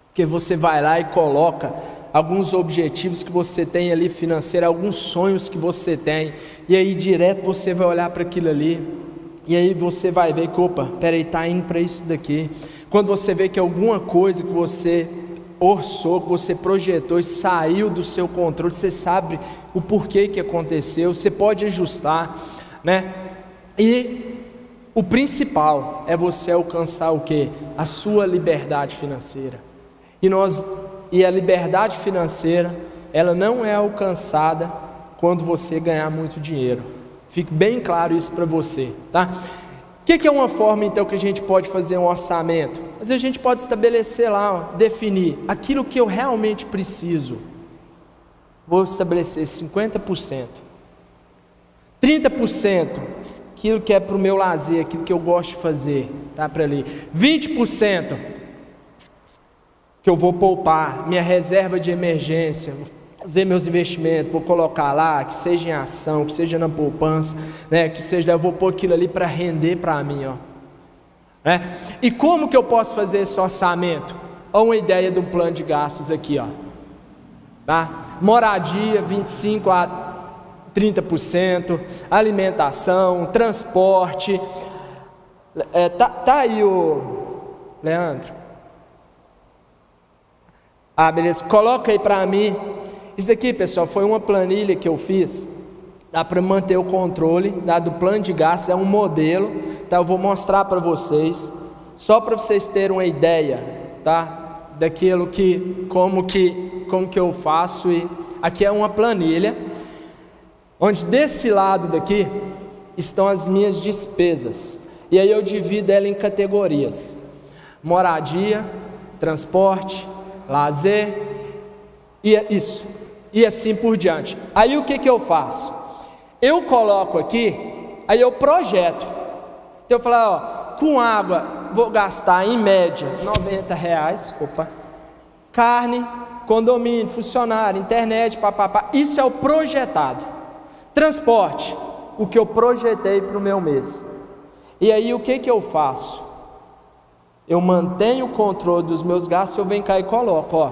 porque você vai lá e coloca alguns objetivos que você tem ali financeiro, alguns sonhos que você tem, e aí direto você vai olhar para aquilo ali, e aí você vai ver que, opa, peraí, está indo para isso daqui. Quando você vê que alguma coisa que você orçou, que você projetou e saiu do seu controle, você sabe o porquê que aconteceu, você pode ajustar, né? E o principal é você alcançar o quê? A sua liberdade financeira. E a liberdade financeira, ela não é alcançada quando você ganhar muito dinheiro. Fique bem claro isso para você, tá? O que é uma forma então que a gente pode fazer um orçamento? Às vezes a gente pode estabelecer lá, definir aquilo que eu realmente preciso. Vou estabelecer 50%, 30%, aquilo que é para o meu lazer, aquilo que eu gosto de fazer, tá, para ali. 20% que eu vou poupar, minha reserva de emergência, vou fazer meus investimentos, vou colocar lá, que seja em ação, que seja na poupança, né, que seja, eu vou pôr aquilo ali para render para mim, ó. Né? E como que eu posso fazer esse orçamento? Olha uma ideia de um plano de gastos aqui, ó. Tá? Moradia, 25% a 30%, alimentação, transporte, tá aí o Leandro, beleza, coloca aí para mim, isso aqui pessoal, foi uma planilha que eu fiz, dá para manter o controle, do plano de gastos, é um modelo, tá? Eu vou mostrar para vocês, Só para vocês terem uma ideia, tá? Daquilo como que eu faço. E aqui é uma planilha, onde desse lado daqui estão as minhas despesas. E aí eu divido ela em categorias: moradia, transporte, lazer, e assim por diante. Aí o que eu faço? Eu coloco aqui, aí eu projeto. Então eu falo, ó, com água vou gastar em média R$90. Carne, condomínio, funcionário, internet, papapá. Isso é o projetado. Transporte, o que eu projetei para o meu mês. E aí o que eu faço? Eu mantenho o controle dos meus gastos. Eu venho cá e coloco, ó,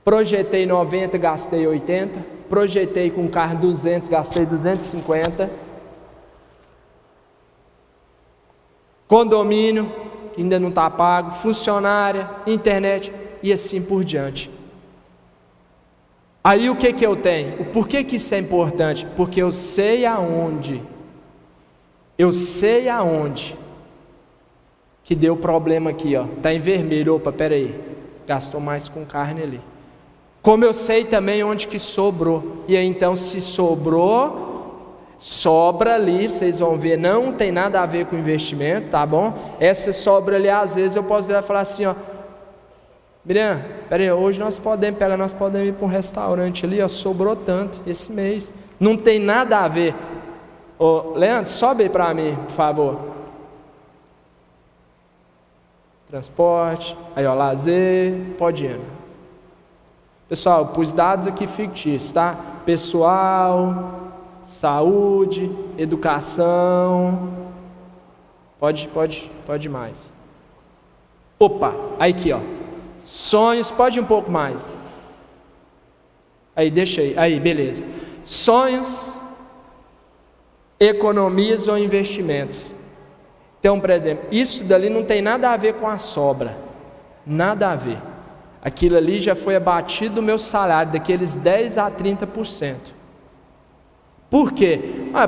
projetei 90, gastei 80. Projetei com carro 200, gastei 250. Condomínio, que ainda não está pago. Funcionária, internet e assim por diante. Aí o que eu tenho? Por que isso é importante? Porque eu sei aonde que deu problema aqui, ó. Está em vermelho. Opa, peraí, gastou mais com carne ali. Como eu sei também onde que sobrou. E aí então, se sobrou, sobra ali, vocês vão ver, não tem nada a ver com investimento, tá bom? Essa sobra ali, às vezes eu posso falar assim, ó, Miriam, peraí, hoje nós podemos ir para um restaurante ali, ó, sobrou tanto esse mês. Não tem nada a ver. Ô, Leandro, sobe aí para mim, por favor. Transporte, aí ó, lazer, pode ir. Pessoal, pus dados aqui fictícios, tá? Pessoal, saúde, educação. Pode mais. Opa, aí aqui, ó. Sonhos, pode ir um pouco mais. Aí, deixa aí, beleza. Sonhos, economias ou investimentos. Então, por exemplo, isso dali não tem nada a ver com a sobra. Nada a ver. Aquilo ali já foi abatido do meu salário, daqueles 10 a 30%. Por quê?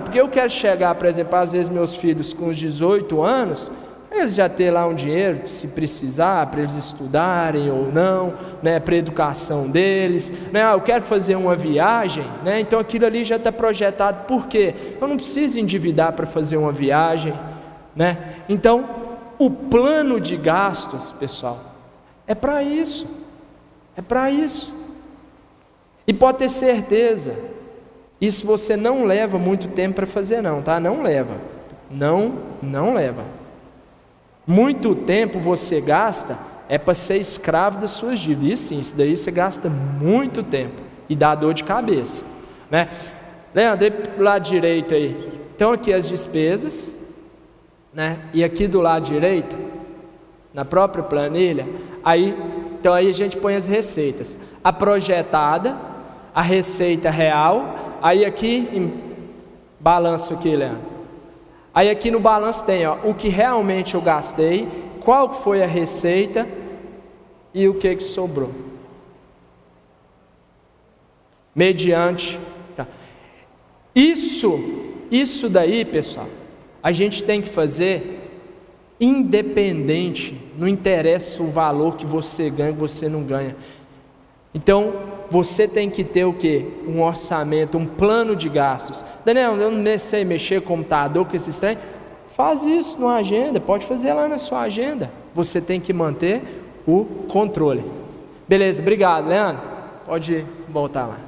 Porque eu quero chegar, por exemplo, às vezes meus filhos com os 18 anos, eles já ter lá um dinheiro, se precisar, para eles estudarem ou não, né, para a educação deles, né, eu quero fazer uma viagem, né, então aquilo ali já está projetado. Por quê? Eu não preciso endividar para fazer uma viagem, né? Então, o plano de gastos, pessoal, é para isso. É para isso. E pode ter certeza, isso você não leva muito tempo para fazer não, tá? Não leva. Não leva. Muito tempo você gasta é para ser escravo das suas dívidas. Isso sim, isso daí você gasta muito tempo e dá dor de cabeça, né? Leandro, do lado direito aí. Então aqui as despesas, né? E aqui do lado direito, na própria planilha, então aí a gente põe as receitas. A projetada, a receita real. Aí aqui, em balanço aqui, Leandro. Aí aqui no balanço tem, ó, o que realmente eu gastei, qual foi a receita e o que sobrou. Mediante. Tá. Isso daí, pessoal, a gente tem que fazer independente, não interessa o valor que você ganha ou você não ganha. Então, você tem que ter o quê? Um orçamento, um plano de gastos. Daniel, eu não sei mexer computador com esses trem. Faz isso numa agenda, pode fazer lá na sua agenda. Você tem que manter o controle. Beleza, obrigado, Leandro. Pode voltar lá.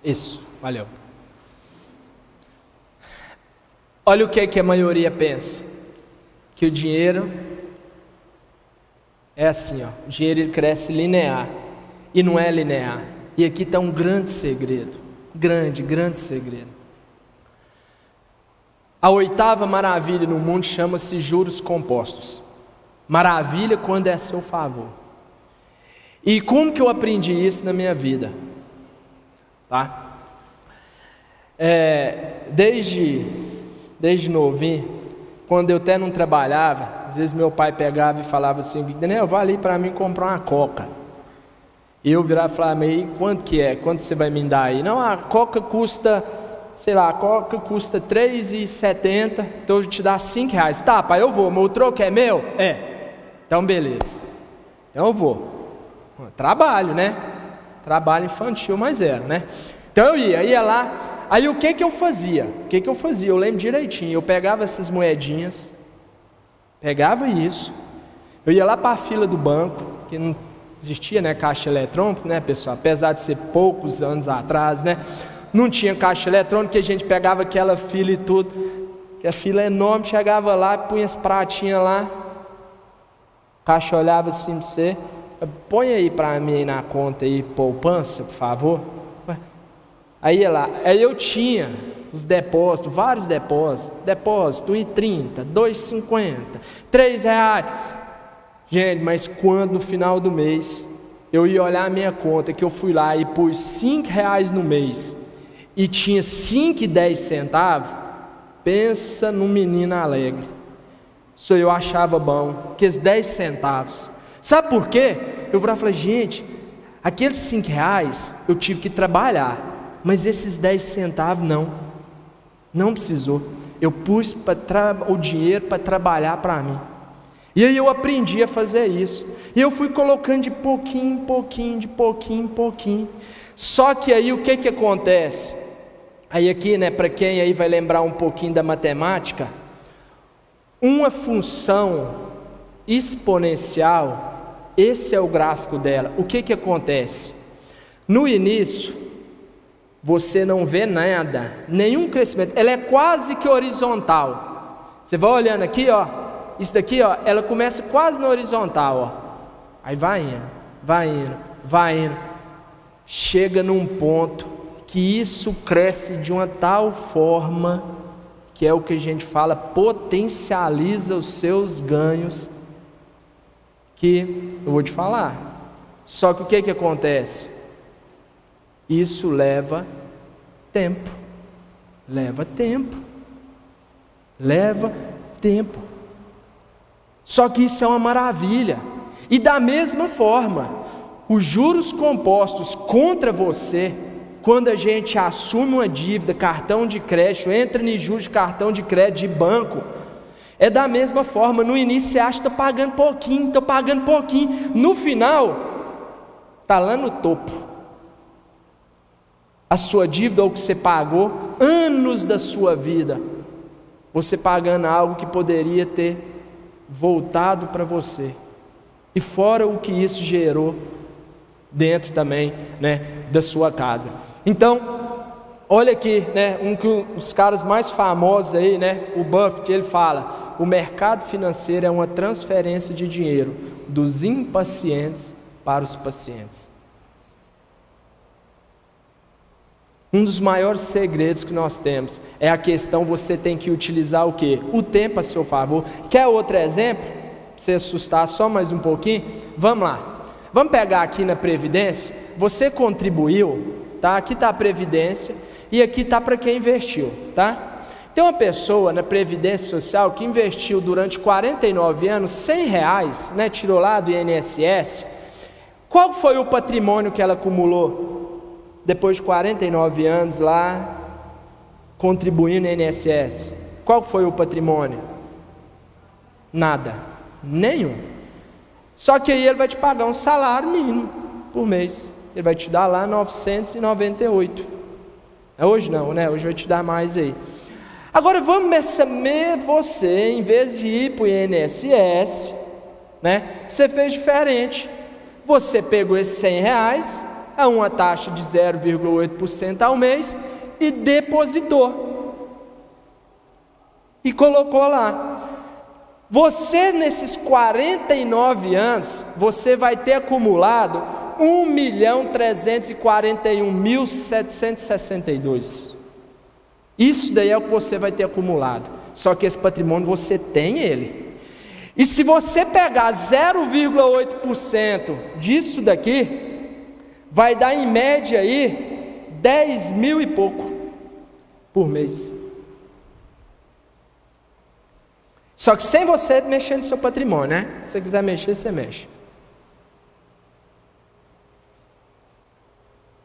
Isso, valeu. Olha o que a maioria pensa, que o dinheiro é assim, ó, o dinheiro ele cresce linear, e não é linear. E aqui está um grande segredo, grande segredo. A 8ª maravilha no mundo chama-se juros compostos. Maravilha quando é a seu favor. E como que eu aprendi isso na minha vida? Tá? Desde novinho, quando eu até não trabalhava, às vezes meu pai pegava e falava assim: Daniel, vai ali para mim comprar uma coca. E eu virava e falava: e quanto que é? Quanto você vai me dar aí? Não, a coca custa, sei lá, a coca custa R$3,70, então eu vou te dar R$5. Tá, pai, eu vou, mas o troco é meu? Então beleza, então eu vou. Trabalho, né? Trabalho infantil, mas era, né? Então eu ia lá. Aí o que eu fazia? Eu lembro direitinho. Eu pegava essas moedinhas, pegava isso, eu ia lá para a fila do banco, que não existia, né, caixa eletrônico, né, pessoal? Apesar de ser poucos anos atrás, né? Não tinha caixa eletrônico, que a gente pegava aquela fila e tudo, que a fila é enorme, chegava lá, punha as pratinhas lá, a caixa olhava assim para você: põe aí para mim na conta aí, poupança, por favor. Aí ia lá, aí eu tinha os depósitos, vários depósitos, R$1,30, R$2,50, R$3. Gente, mas quando no final do mês eu ia olhar a minha conta, que eu fui lá e pus R$5 no mês e tinha 5,10 centavos, pensa num menino alegre. Isso eu achava bom, aqueles 10 centavos. Sabe por quê? Eu falei: gente, aqueles R$5 eu tive que trabalhar, mas esses 10 centavos não precisou. Eu pus o dinheiro para trabalhar para mim. E aí eu aprendi a fazer isso. E eu fui colocando de pouquinho em pouquinho, de pouquinho em pouquinho. Só que aí o que acontece? Aí aqui, né, para quem aí vai lembrar um pouquinho da matemática, uma função exponencial, esse é o gráfico dela. O que acontece? No início, você não vê nada, nenhum crescimento, ela é quase que horizontal. Você vai olhando aqui, ó, isso daqui, ó, ela começa quase na horizontal, ó. Aí vai indo, chega num ponto que isso cresce de uma tal forma, que é o que a gente fala, potencializa os seus ganhos, que eu vou te falar. Só que o que acontece? Isso leva tempo. Só que isso é uma maravilha. E da mesma forma, os juros compostos contra você, quando a gente assume uma dívida, cartão de crédito, entra em juros de cartão de crédito de banco, é da mesma forma. No início você acha que está pagando pouquinho, no final está lá no topo. A sua dívida, ou que você pagou anos da sua vida, você pagando algo que poderia ter voltado para você, e fora o que isso gerou dentro também, né, da sua casa. Então, olha aqui, né, os caras mais famosos aí, né, o Buffett, ele fala: o mercado financeiro é uma transferência de dinheiro dos impacientes para os pacientes. Um dos maiores segredos que nós temos é a questão: você tem que utilizar o quê? O tempo a seu favor. Quer outro exemplo? Para você assustar só mais um pouquinho? Vamos lá. Vamos pegar aqui na Previdência. Você contribuiu, tá? Aqui está a Previdência e aqui está para quem investiu, tá? Tem uma pessoa na Previdência Social que investiu durante 49 anos R$100, né? Tirou lá do INSS. Qual foi o patrimônio que ela acumulou depois de 49 anos lá, contribuindo no INSS? Qual foi o patrimônio? Nada, nenhum. Só que aí ele vai te pagar um salário mínimo por mês. Ele vai te dar lá 998. Hoje não, né? Hoje vai te dar mais aí. Agora vamos você, em vez de ir para o INSS, né? Você fez diferente. Você pegou esses R$100 a uma taxa de 0,8% ao mês e depositou e colocou lá. Você, nesses 49 anos, você vai ter acumulado 1.341.762. Isso daí é o que você vai ter acumulado. Só que esse patrimônio você tem ele. E se você pegar 0,8% disso daqui, vai dar em média aí 10 mil e pouco. por mês. Só que sem você mexer no seu patrimônio, né? Se você quiser mexer, você mexe.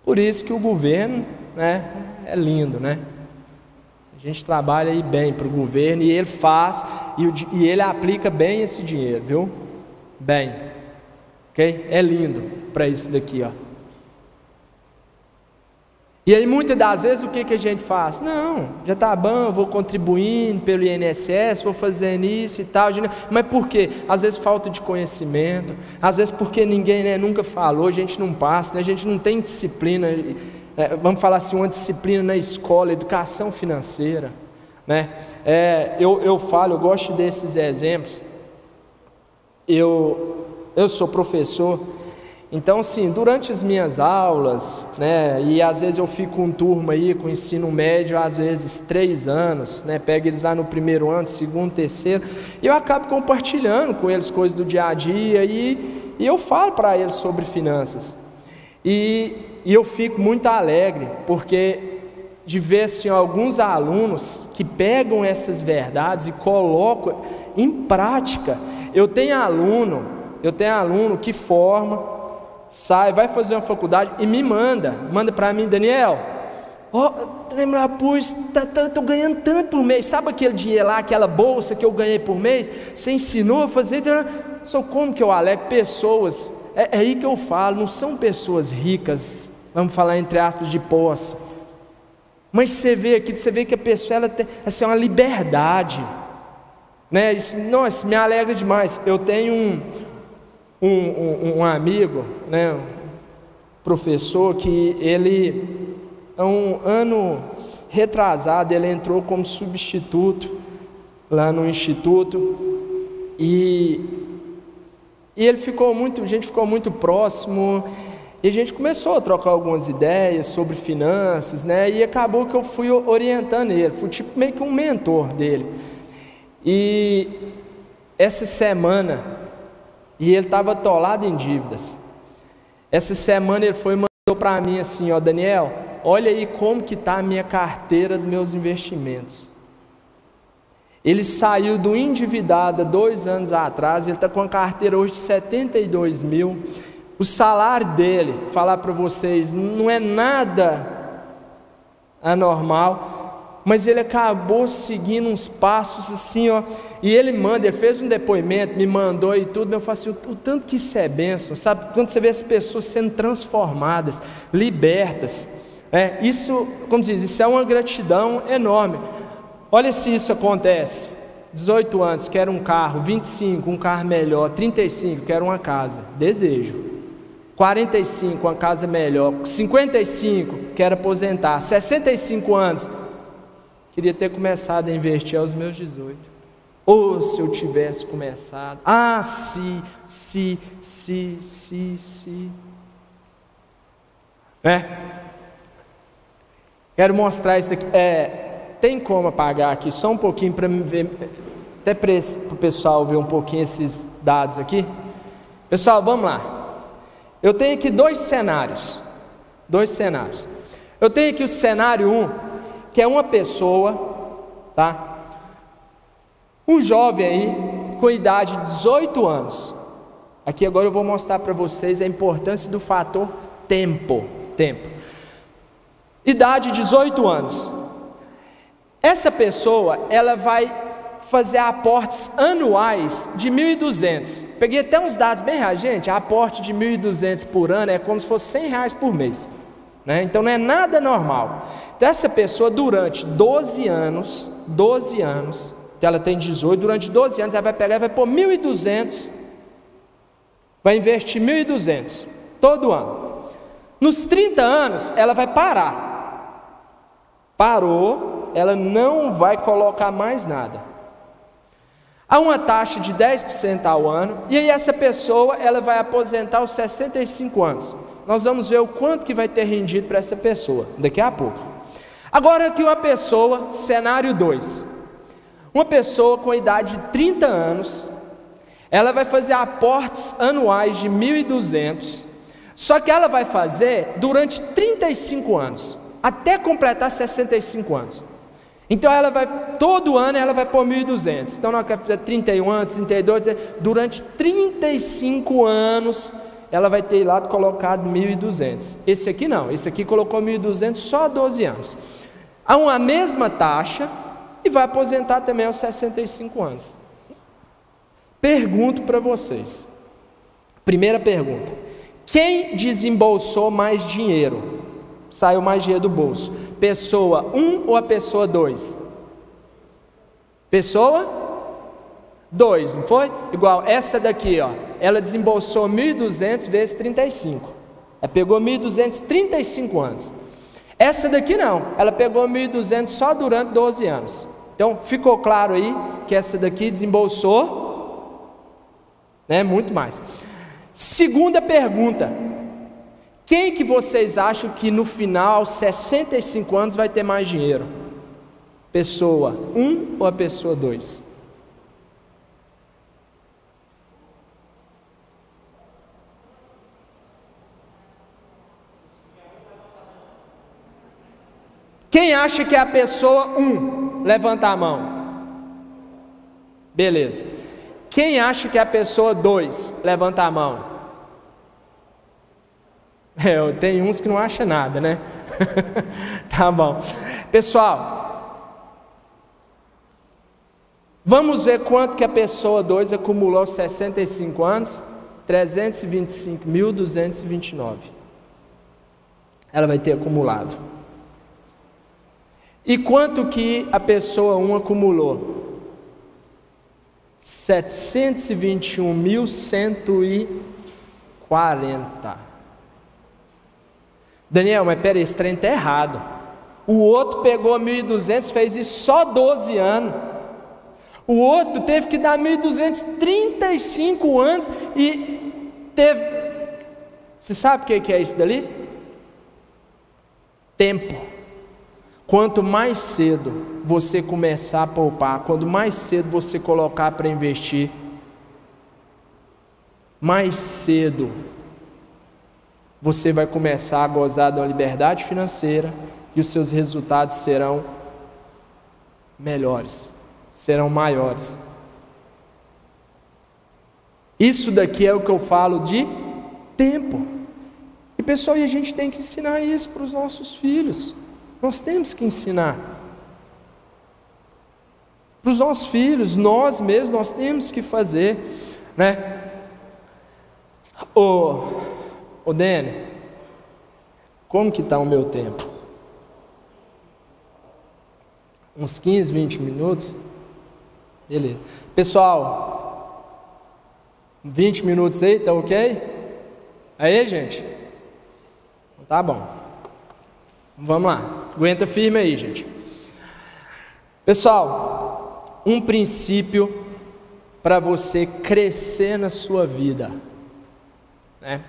Por isso que o governo, né, é lindo, né? A gente trabalha aí bem para o governo e ele faz e ele aplica bem esse dinheiro, viu? Bem, ok? É lindo para isso daqui, ó. E aí muitas das vezes o que a gente faz? Não, já está bom, vou contribuindo pelo INSS, vou fazendo isso e tal. Mas por quê? Às vezes falta de conhecimento, às vezes porque ninguém, né, nunca falou, a gente não passa, né, a gente não tem disciplina, vamos falar assim, uma disciplina na escola, educação financeira, né? Eu gosto desses exemplos. Eu sou professor. Então, assim, durante as minhas aulas, né, e às vezes eu fico com turma aí, com ensino médio, às vezes 3 anos, né, pego eles lá no primeiro ano, segundo, terceiro, e eu acabo compartilhando com eles coisas do dia a dia, e eu falo para eles sobre finanças. E eu fico muito alegre, porque de ver, assim, alguns alunos que pegam essas verdades e colocam em prática. Eu tenho aluno que forma, sai, vai fazer uma faculdade e me manda para mim: Daniel, estou ganhando tanto por mês, sabe aquele dinheiro lá, aquela bolsa que eu ganhei por mês, você ensinou a fazer? Só como que eu alegro pessoas, é aí que eu falo, não são pessoas ricas, vamos falar entre aspas, de posse, mas você vê que a pessoa, ela tem assim, uma liberdade, né? Nossa, me alegra demais. Eu tenho um amigo, né, professor, que ele, um ano retrasado, ele entrou como substituto lá no instituto, e ele a gente ficou muito próximo, e a gente começou a trocar algumas ideias sobre finanças, né, e acabou que eu fui orientando ele, fui tipo meio que um mentor dele. E essa semana, e ele estava atolado em dívidas. Essa semana ele foi e mandou para mim assim: ó, Daniel, olha aí como que está a minha carteira dos meus investimentos. Ele saiu do endividado há 2 anos atrás, ele está com a carteira hoje de 72 mil. O salário dele, falar para vocês, não é nada anormal, mas ele acabou seguindo uns passos assim, ó. E ele fez um depoimento, me mandou e tudo, eu falo assim, o tanto que isso é bênção, sabe? Quando você vê as pessoas sendo transformadas, libertas, isso, como diz, isso é uma gratidão enorme. Olha se isso acontece: 18 anos, quero um carro, 25, um carro melhor, 35, quero uma casa, desejo. 45, uma casa melhor, 55, quero aposentar, 65 anos, queria ter começado a investir aos meus 18. Ou se eu tivesse começado. Se. Quero mostrar isso aqui. Tem como apagar aqui só um pouquinho para me ver, até para o pessoal ver um pouquinho esses dados aqui. Pessoal, vamos lá. Eu tenho aqui 2 cenários. Eu tenho aqui o cenário 1, que é uma pessoa, tá? Um jovem aí, com idade de 18 anos. Aqui agora eu vou mostrar para vocês a importância do fator tempo. Idade de 18 anos. Essa pessoa, ela vai fazer aportes anuais de 1.200. Peguei até uns dados bem reais, gente. Aporte de 1.200 por ano é como se fosse R$100 por mês, né? Então não é nada normal. Então essa pessoa, durante 12 anos, então ela tem 18, durante 12 anos ela vai pegar e vai pôr 1.200, vai investir 1.200 todo ano. Nos 30 anos ela vai parar. Parou, ela não vai colocar mais nada. Há uma taxa de 10% ao ano, e aí essa pessoa, ela vai aposentar aos 65 anos. Nós vamos ver o quanto que vai ter rendido para essa pessoa daqui a pouco. Agora aqui uma pessoa, cenário 2. Uma pessoa com idade de 30 anos, ela vai fazer aportes anuais de 1.200, só que ela vai fazer durante 35 anos, até completar 65 anos. Então ela vai, todo ano ela vai pôr 1.200. Então nós queremos 31 anos, 32, durante 35 anos ela vai ter lá colocado 1.200. Esse aqui não, esse aqui colocou 1.200 só 12 anos. A mesma taxa e vai aposentar também aos 65 anos. Pergunto para vocês. Primeira pergunta: quem desembolsou mais dinheiro? Saiu mais dinheiro do bolso? Pessoa 1 ou a pessoa 2? Pessoa 2, não foi? Igual essa daqui, ó. Ela desembolsou 1.200 vezes 35. Ela pegou 1.200, 35 anos. Essa daqui não. Ela pegou 1.200 só durante 12 anos. Então, ficou claro aí que essa daqui desembolsou, né, muito mais. Segunda pergunta: quem que vocês acham que no final, aos 65 anos, vai ter mais dinheiro? Pessoa 1 ou a pessoa 2? Quem acha que é a pessoa 1? Levanta a mão. Beleza. Quem acha que é a pessoa 2? Levanta a mão. Tem uns que não acham nada, né? Tá bom. Pessoal, vamos ver quanto que a pessoa 2 acumulou aos 65 anos? 325.229. Ela vai ter acumulado. E quanto que a pessoa 1 acumulou? 721.140. Daniel, mas peraí, esse trem está errado. O outro pegou 1.200, fez isso só 12 anos. O outro teve que dar 1.200, 35 anos e teve... Você sabe o que é isso dali? Tempo. Quanto mais cedo você começar a poupar, quanto mais cedo você colocar para investir, mais cedo você vai começar a gozar de uma liberdade financeira e os seus resultados serão melhores, serão maiores. Isso daqui é o que eu falo de tempo. E pessoal, a gente tem que ensinar isso para os nossos filhos. Nós temos que ensinar para os nossos filhos, nós mesmos, nós temos que fazer, né? Ô Dene, como que está o meu tempo? Uns 15, 20 minutos? Beleza. Pessoal, 20 minutos aí, tá ok? Aí, gente? Tá bom. Vamos lá, aguenta firme aí, gente. Pessoal, um princípio para você crescer na sua vida, né?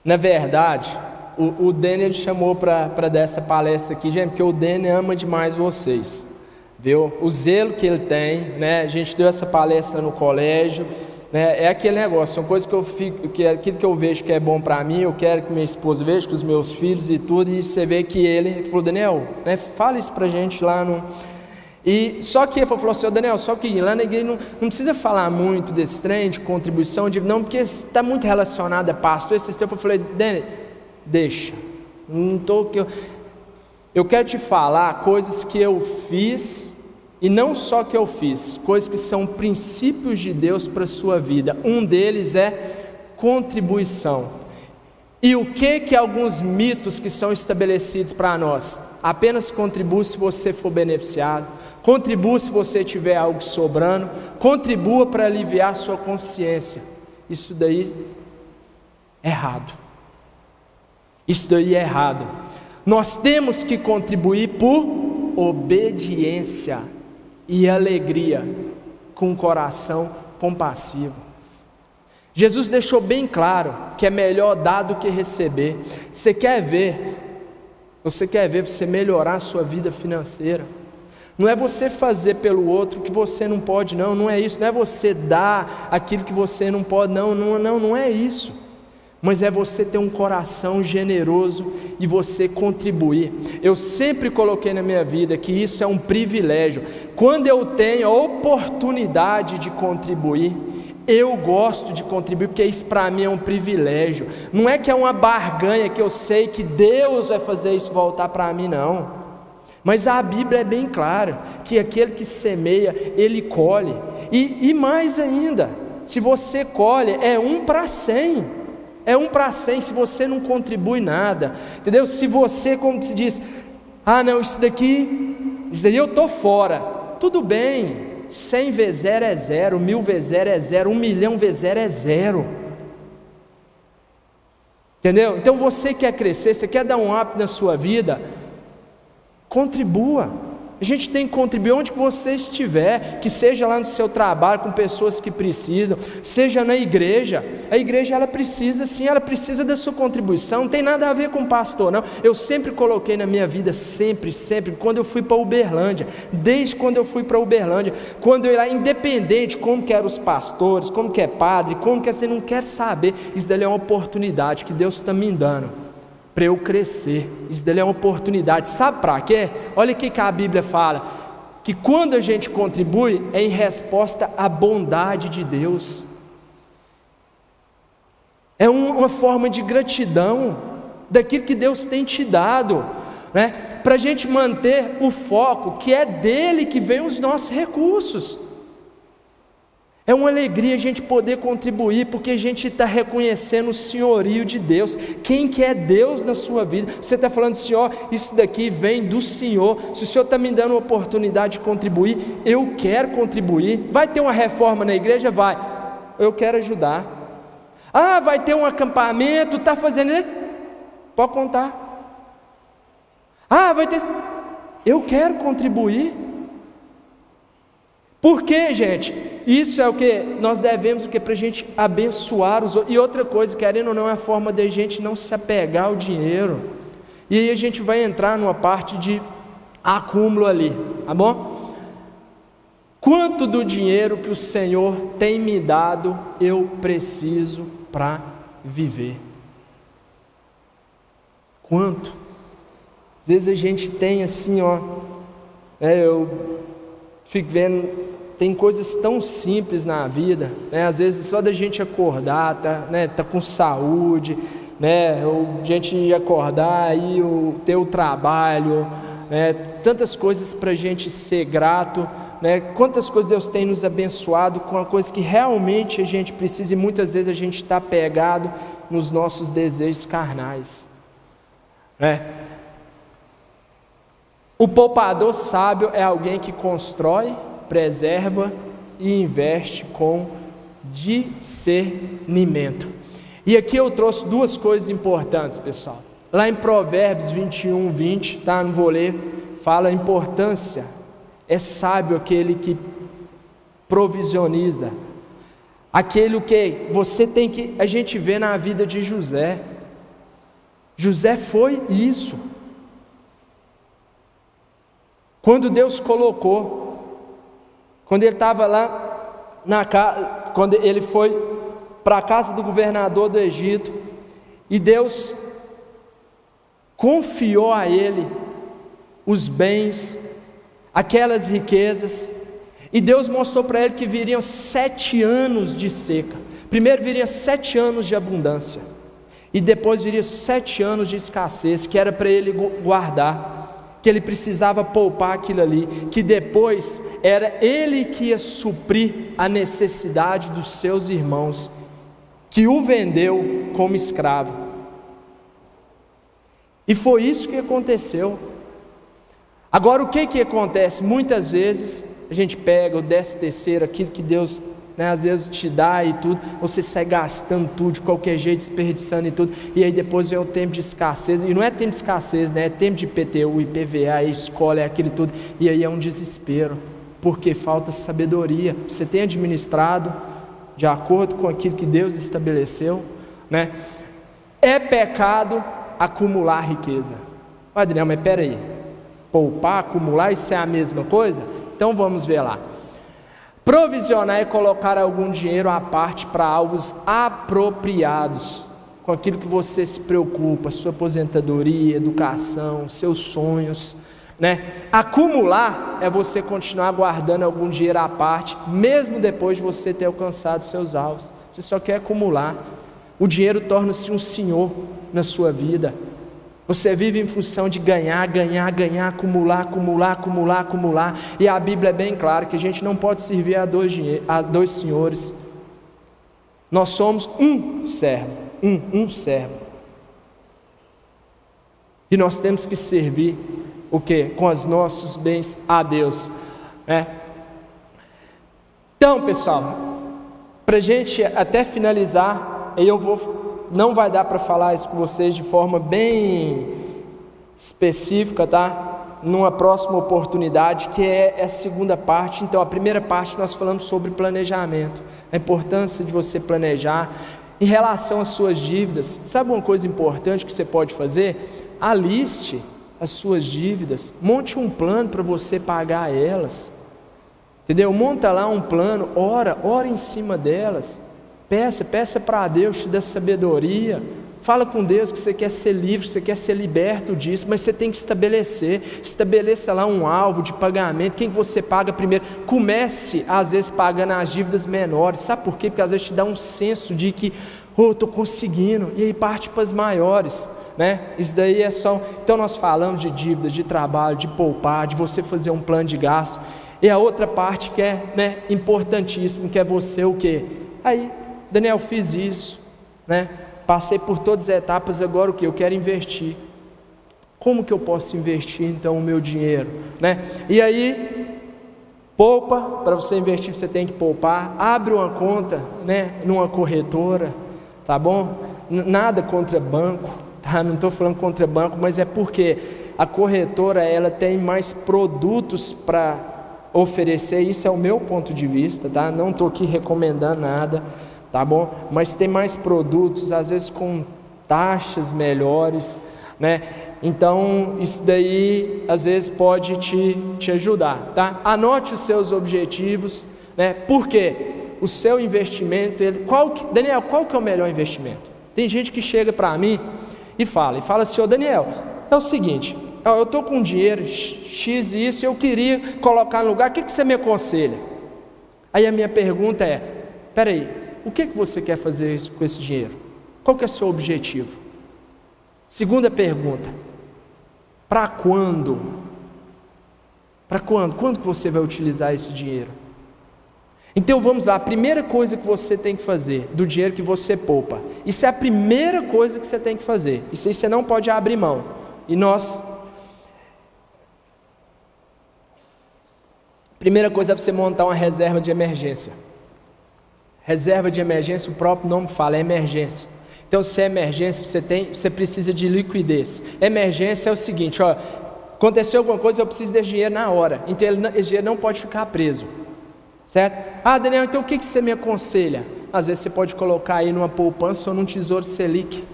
Na verdade, o Daniel chamou para dar essa palestra aqui, gente, porque o Daniel ama demais vocês, viu? O zelo que ele tem, né? A gente deu essa palestra no colégio, né? É aquele negócio, são coisas que eu fico, aquilo que eu vejo que é bom para mim, eu quero que minha esposa veja, que os meus filhos e tudo, e você vê que ele falou: Daniel, né, fala isso pra gente lá no... E só que ele falou assim: Daniel, só que lá na igreja não precisa falar muito desse trem de contribuição, não, porque está muito relacionado a pastor. Esse tempo eu falei: Daniel, deixa, não tô, eu quero te falar coisas que eu fiz. E não só que eu fiz, coisas que são princípios de Deus para a sua vida. Um deles é contribuição. E o que alguns mitos que são estabelecidos para nós? Apenas contribua se você for beneficiado, contribua se você tiver algo sobrando, contribua para aliviar sua consciência. Isso daí é errado. Isso daí é errado. Nós temos que contribuir por obediência e alegria, com um coração compassivo. Jesus deixou bem claro que é melhor dar do que receber. Você quer ver você melhorar a sua vida financeira? Não é você fazer pelo outro que você não pode, não é isso. Não é você dar aquilo que você não pode, não é isso. mas é você ter um coração generoso e você contribuir. Eu sempre coloquei na minha vida que isso é um privilégio. Quando eu tenho a oportunidade de contribuir, eu gosto de contribuir, porque isso para mim é um privilégio. Não é que é uma barganha que eu sei que Deus vai fazer isso voltar para mim, não. Mas a Bíblia é bem clara, que aquele que semeia, ele colhe. E mais ainda, se você colhe, é 1 para 100. É 1 para 100 se você não contribui nada. Entendeu? Se você, como se diz, não, isso daí eu estou fora. Tudo bem, 100 vezes 0 é 0, 1000 vezes 0 é 0, 1 milhão vezes 0 é 0. Entendeu? Então você quer crescer, você quer dar um up na sua vida, contribua. A gente tem que contribuir onde que você estiver, que seja lá no seu trabalho com pessoas que precisam, seja na igreja. A igreja, ela precisa sim, ela precisa da sua contribuição. Não tem nada a ver com pastor, não. Eu sempre coloquei na minha vida, sempre, quando eu fui para Uberlândia, desde quando eu fui para Uberlândia, quando eu ia lá, independente como que eram os pastores, como que é padre, como que é, você não quer saber, isso daí é uma oportunidade que Deus está me dando para eu crescer. Isso dele é uma oportunidade. Sabe para quê? Olha o que a Bíblia fala, que quando a gente contribui é em resposta à bondade de Deus, é uma forma de gratidão daquilo que Deus tem te dado, né? Para a gente manter o foco que é dele que vem os nossos recursos. É uma alegria a gente poder contribuir, porque a gente está reconhecendo o senhorio de Deus. Quem que é Deus na sua vida? Você está falando, Senhor, isso daqui vem do Senhor. Se o Senhor está me dando uma oportunidade de contribuir, eu quero contribuir. Vai ter uma reforma na igreja? Vai. Eu quero ajudar. Vai ter um acampamento, está fazendo... Pode contar. Vai ter... Eu quero contribuir. Por quê, gente? Isso é o que nós devemos, para a gente abençoar os outros. E outra coisa, querendo ou não, é a forma de a gente não se apegar ao dinheiro. E aí a gente vai entrar numa parte de acúmulo ali, tá bom? Quanto do dinheiro que o Senhor tem me dado eu preciso para viver? Quanto? Às vezes a gente tem assim, eu fico vendo, tem coisas tão simples na vida, né? Às vezes só da gente acordar, tá com saúde, né? Ou a gente acordar e ter o trabalho, né? Tantas coisas para a gente ser grato, né? Quantas coisas Deus tem nos abençoado com a coisa que realmente a gente precisa, e muitas vezes a gente está pegado nos nossos desejos carnais, né? O poupador sábio é alguém que constrói, preserva e investe com discernimento. E aqui eu trouxe duas coisas importantes, pessoal. Lá em Provérbios 21, 20, tá? Não vou ler, fala a importância. É sábio aquele que provisioniza, aquele que você tem que... A gente vê na vida de José. José foi isso. Quando Deus colocou, quando ele estava lá quando ele foi para a casa do governador do Egito, e Deus confiou a ele os bens, aquelas riquezas, e Deus mostrou para ele que viriam 7 anos de seca. Primeiro viriam 7 anos de abundância, e depois viriam 7 anos de escassez, que era para ele guardar, que ele precisava poupar aquilo ali, que depois era ele que ia suprir a necessidade dos seus irmãos, que o vendeu como escravo. E foi isso que aconteceu. Agora o que acontece? Muitas vezes a gente pega o 13º, aquilo que Deus, às vezes te dá e tudo, você sai gastando tudo de qualquer jeito, desperdiçando e tudo, e aí depois vem o tempo de escassez, e não é tempo de escassez, é tempo de IPTU, IPVA, escola, aquilo tudo, e aí é um desespero, porque falta sabedoria. Você tem administrado de acordo com aquilo que Deus estabeleceu, né? É pecado acumular riqueza. Adriano, mas peraí, poupar, acumular, isso é a mesma coisa? Então vamos ver lá. Provisionar é colocar algum dinheiro à parte para alvos apropriados. com aquilo que você se preocupa, sua aposentadoria, educação, seus sonhos, né? Acumular é você continuar guardando algum dinheiro à parte, mesmo depois de você ter alcançado seus alvos. Você só quer acumular. O dinheiro torna-se um senhor na sua vida. Você vive em função de ganhar, acumular. E a Bíblia é bem clara que a gente não pode servir a dois senhores. Nós somos um servo, um servo. E nós temos que servir o quê? Com os nossos bens a Deus, né? Então, pessoal, para a gente até finalizar, não vai dar para falar isso com vocês de forma bem específica, tá? Numa próxima oportunidade, que é a segunda parte. Então, a primeira parte nós falamos sobre planejamento, a importância de você planejar em relação às suas dívidas. Sabe uma coisa importante que você pode fazer? Aliste as suas dívidas, monte um plano para você pagar elas, entendeu? Monta lá um plano, ora em cima delas, peça para Deus te dar sabedoria, fala com Deus que você quer ser livre, você quer ser liberto disso, mas você tem que estabeleça lá um alvo de pagamento, quem você paga primeiro. Comece às vezes pagando as dívidas menores, sabe por quê? Porque às vezes te dá um senso de que, estou conseguindo, e aí parte para as maiores, né? Isso daí é só. Então nós falamos de dívidas, de trabalho, de poupar, de você fazer um plano de gasto. E a outra parte que é, né, importantíssimo, que é você o quê? Aí, Daniel, fiz isso, né? Passei por todas as etapas, agora o que? Eu quero investir. Como que eu posso investir então o meu dinheiro, né? E aí, poupa. Para você investir você tem que poupar. Abre uma conta, né, numa corretora, tá bom? Nada contra banco, tá? Não estou falando contra banco, mas é porque a corretora ela tem mais produtos para oferecer. Isso é o meu ponto de vista, tá? Não estou aqui recomendando nada, tá bom? Mas tem mais produtos, às vezes com taxas melhores, né? Então isso daí às vezes pode te ajudar, tá? Anote os seus objetivos, né? Por quê? O seu investimento, Daniel, qual que é o melhor investimento? Tem gente que chega para mim e fala assim: Daniel, é o seguinte, eu estou com dinheiro X e isso, eu queria colocar no lugar, o que você me aconselha? Aí a minha pergunta é: peraí, o que você quer fazer com esse dinheiro? Qual que é o seu objetivo? Segunda pergunta: para quando? Para quando? Quando que você vai utilizar esse dinheiro? Então vamos lá, a primeira coisa que você tem que fazer do dinheiro que você poupa, isso é a primeira coisa que você tem que fazer, isso aí você não pode abrir mão. E primeira coisa é você montar uma reserva de emergência. Reserva de emergência, o próprio nome fala, é emergência. Então se é emergência, você precisa de liquidez. Emergência é o seguinte, aconteceu alguma coisa, eu preciso desse dinheiro na hora, então esse dinheiro não pode ficar preso, certo? Daniel, então o que você me aconselha? Às vezes você pode colocar aí numa poupança ou num tesouro Selic,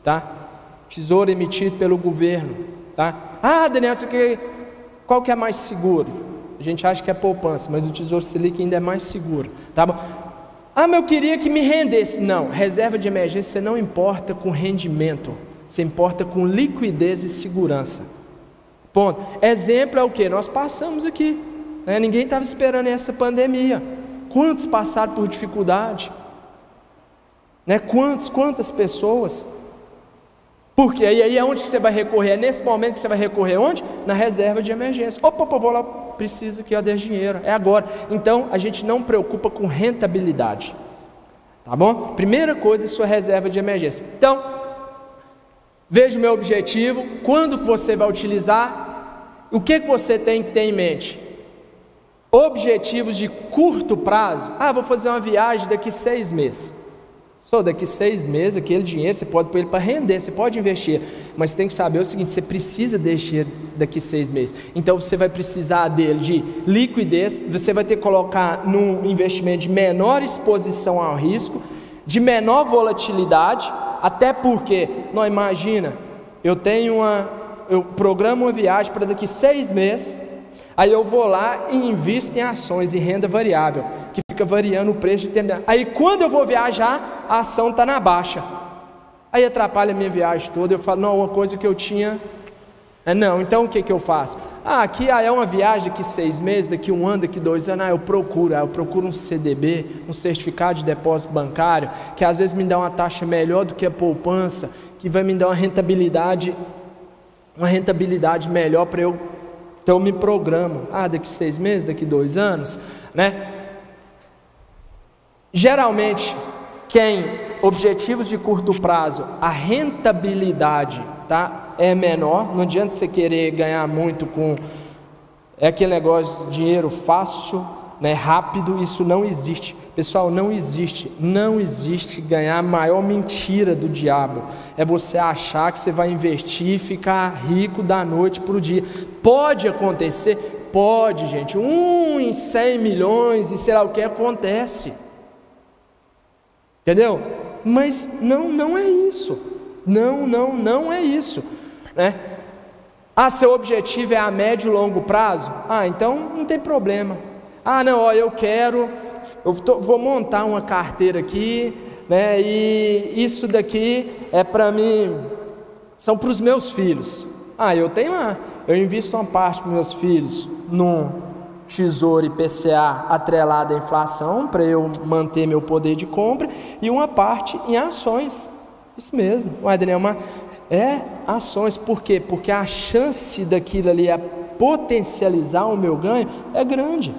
tá? Tesouro emitido pelo governo, tá? Daniel, qual que é mais seguro? A gente acha que é poupança, mas o tesouro Selic ainda é mais seguro, tá bom? Mas eu queria que me rendesse. Não, reserva de emergência você não importa com rendimento, você importa com liquidez e segurança. Ponto. Exemplo é o que? Nós passamos aqui, né? Ninguém estava esperando essa pandemia. Quantos passaram por dificuldade? Né? Quantas pessoas? Porque aí é onde que você vai recorrer? É nesse momento que você vai recorrer onde? Na reserva de emergência. Vou lá, preciso aqui, desse dinheiro, é agora. Então a gente não preocupa com rentabilidade, tá bom? Primeira coisa, sua reserva de emergência. Então, veja o meu objetivo, quando que você vai utilizar, o que você tem que ter em mente? Objetivos de curto prazo. Vou fazer uma viagem daqui 6 meses. Daqui 6 meses, aquele dinheiro você pode pôr ele para render, você pode investir, mas você tem que saber o seguinte: você precisa desse dinheiro daqui 6 meses, então você vai precisar dele de liquidez, você vai ter que colocar num investimento de menor exposição ao risco, de menor volatilidade, até porque, não imagina, eu programo uma viagem para daqui 6 meses, aí eu vou lá e invisto em ações, em renda variável, que fica variando o preço de tempo. Aí quando eu vou viajar, a ação está na baixa. Aí atrapalha a minha viagem toda. Eu falo, não, uma coisa que eu tinha... não, então o que eu faço? Aqui é uma viagem daqui 6 meses, daqui 1 ano, daqui 2 anos. Eu procuro um CDB, um certificado de depósito bancário, que às vezes me dá uma taxa melhor do que a poupança, que vai me dar uma rentabilidade melhor para eu. Então eu me programo, daqui 6 meses, daqui 2 anos, né? Geralmente, objetivos de curto prazo, a rentabilidade, tá, é menor. Não adianta você querer ganhar muito com aquele negócio de dinheiro fácil, né, rápido. Isso não existe, pessoal, não existe ganhar. A maior mentira do diabo é você achar que você vai investir e ficar rico da noite para o dia. Pode acontecer, pode, gente, 1 em 100 milhões e sei lá o que acontece, entendeu? Mas não é isso, não é isso, né? Seu objetivo é a médio e longo prazo? Então não tem problema. Vou montar uma carteira aqui, né? E isso daqui é para mim, são para os meus filhos. Eu tenho lá, eu invisto uma parte para meus filhos num Tesouro IPCA atrelado à inflação, para eu manter meu poder de compra, e uma parte em ações. Isso mesmo, Daniel, ações. Por quê? Porque a chance daquilo ali a potencializar o meu ganho é grande.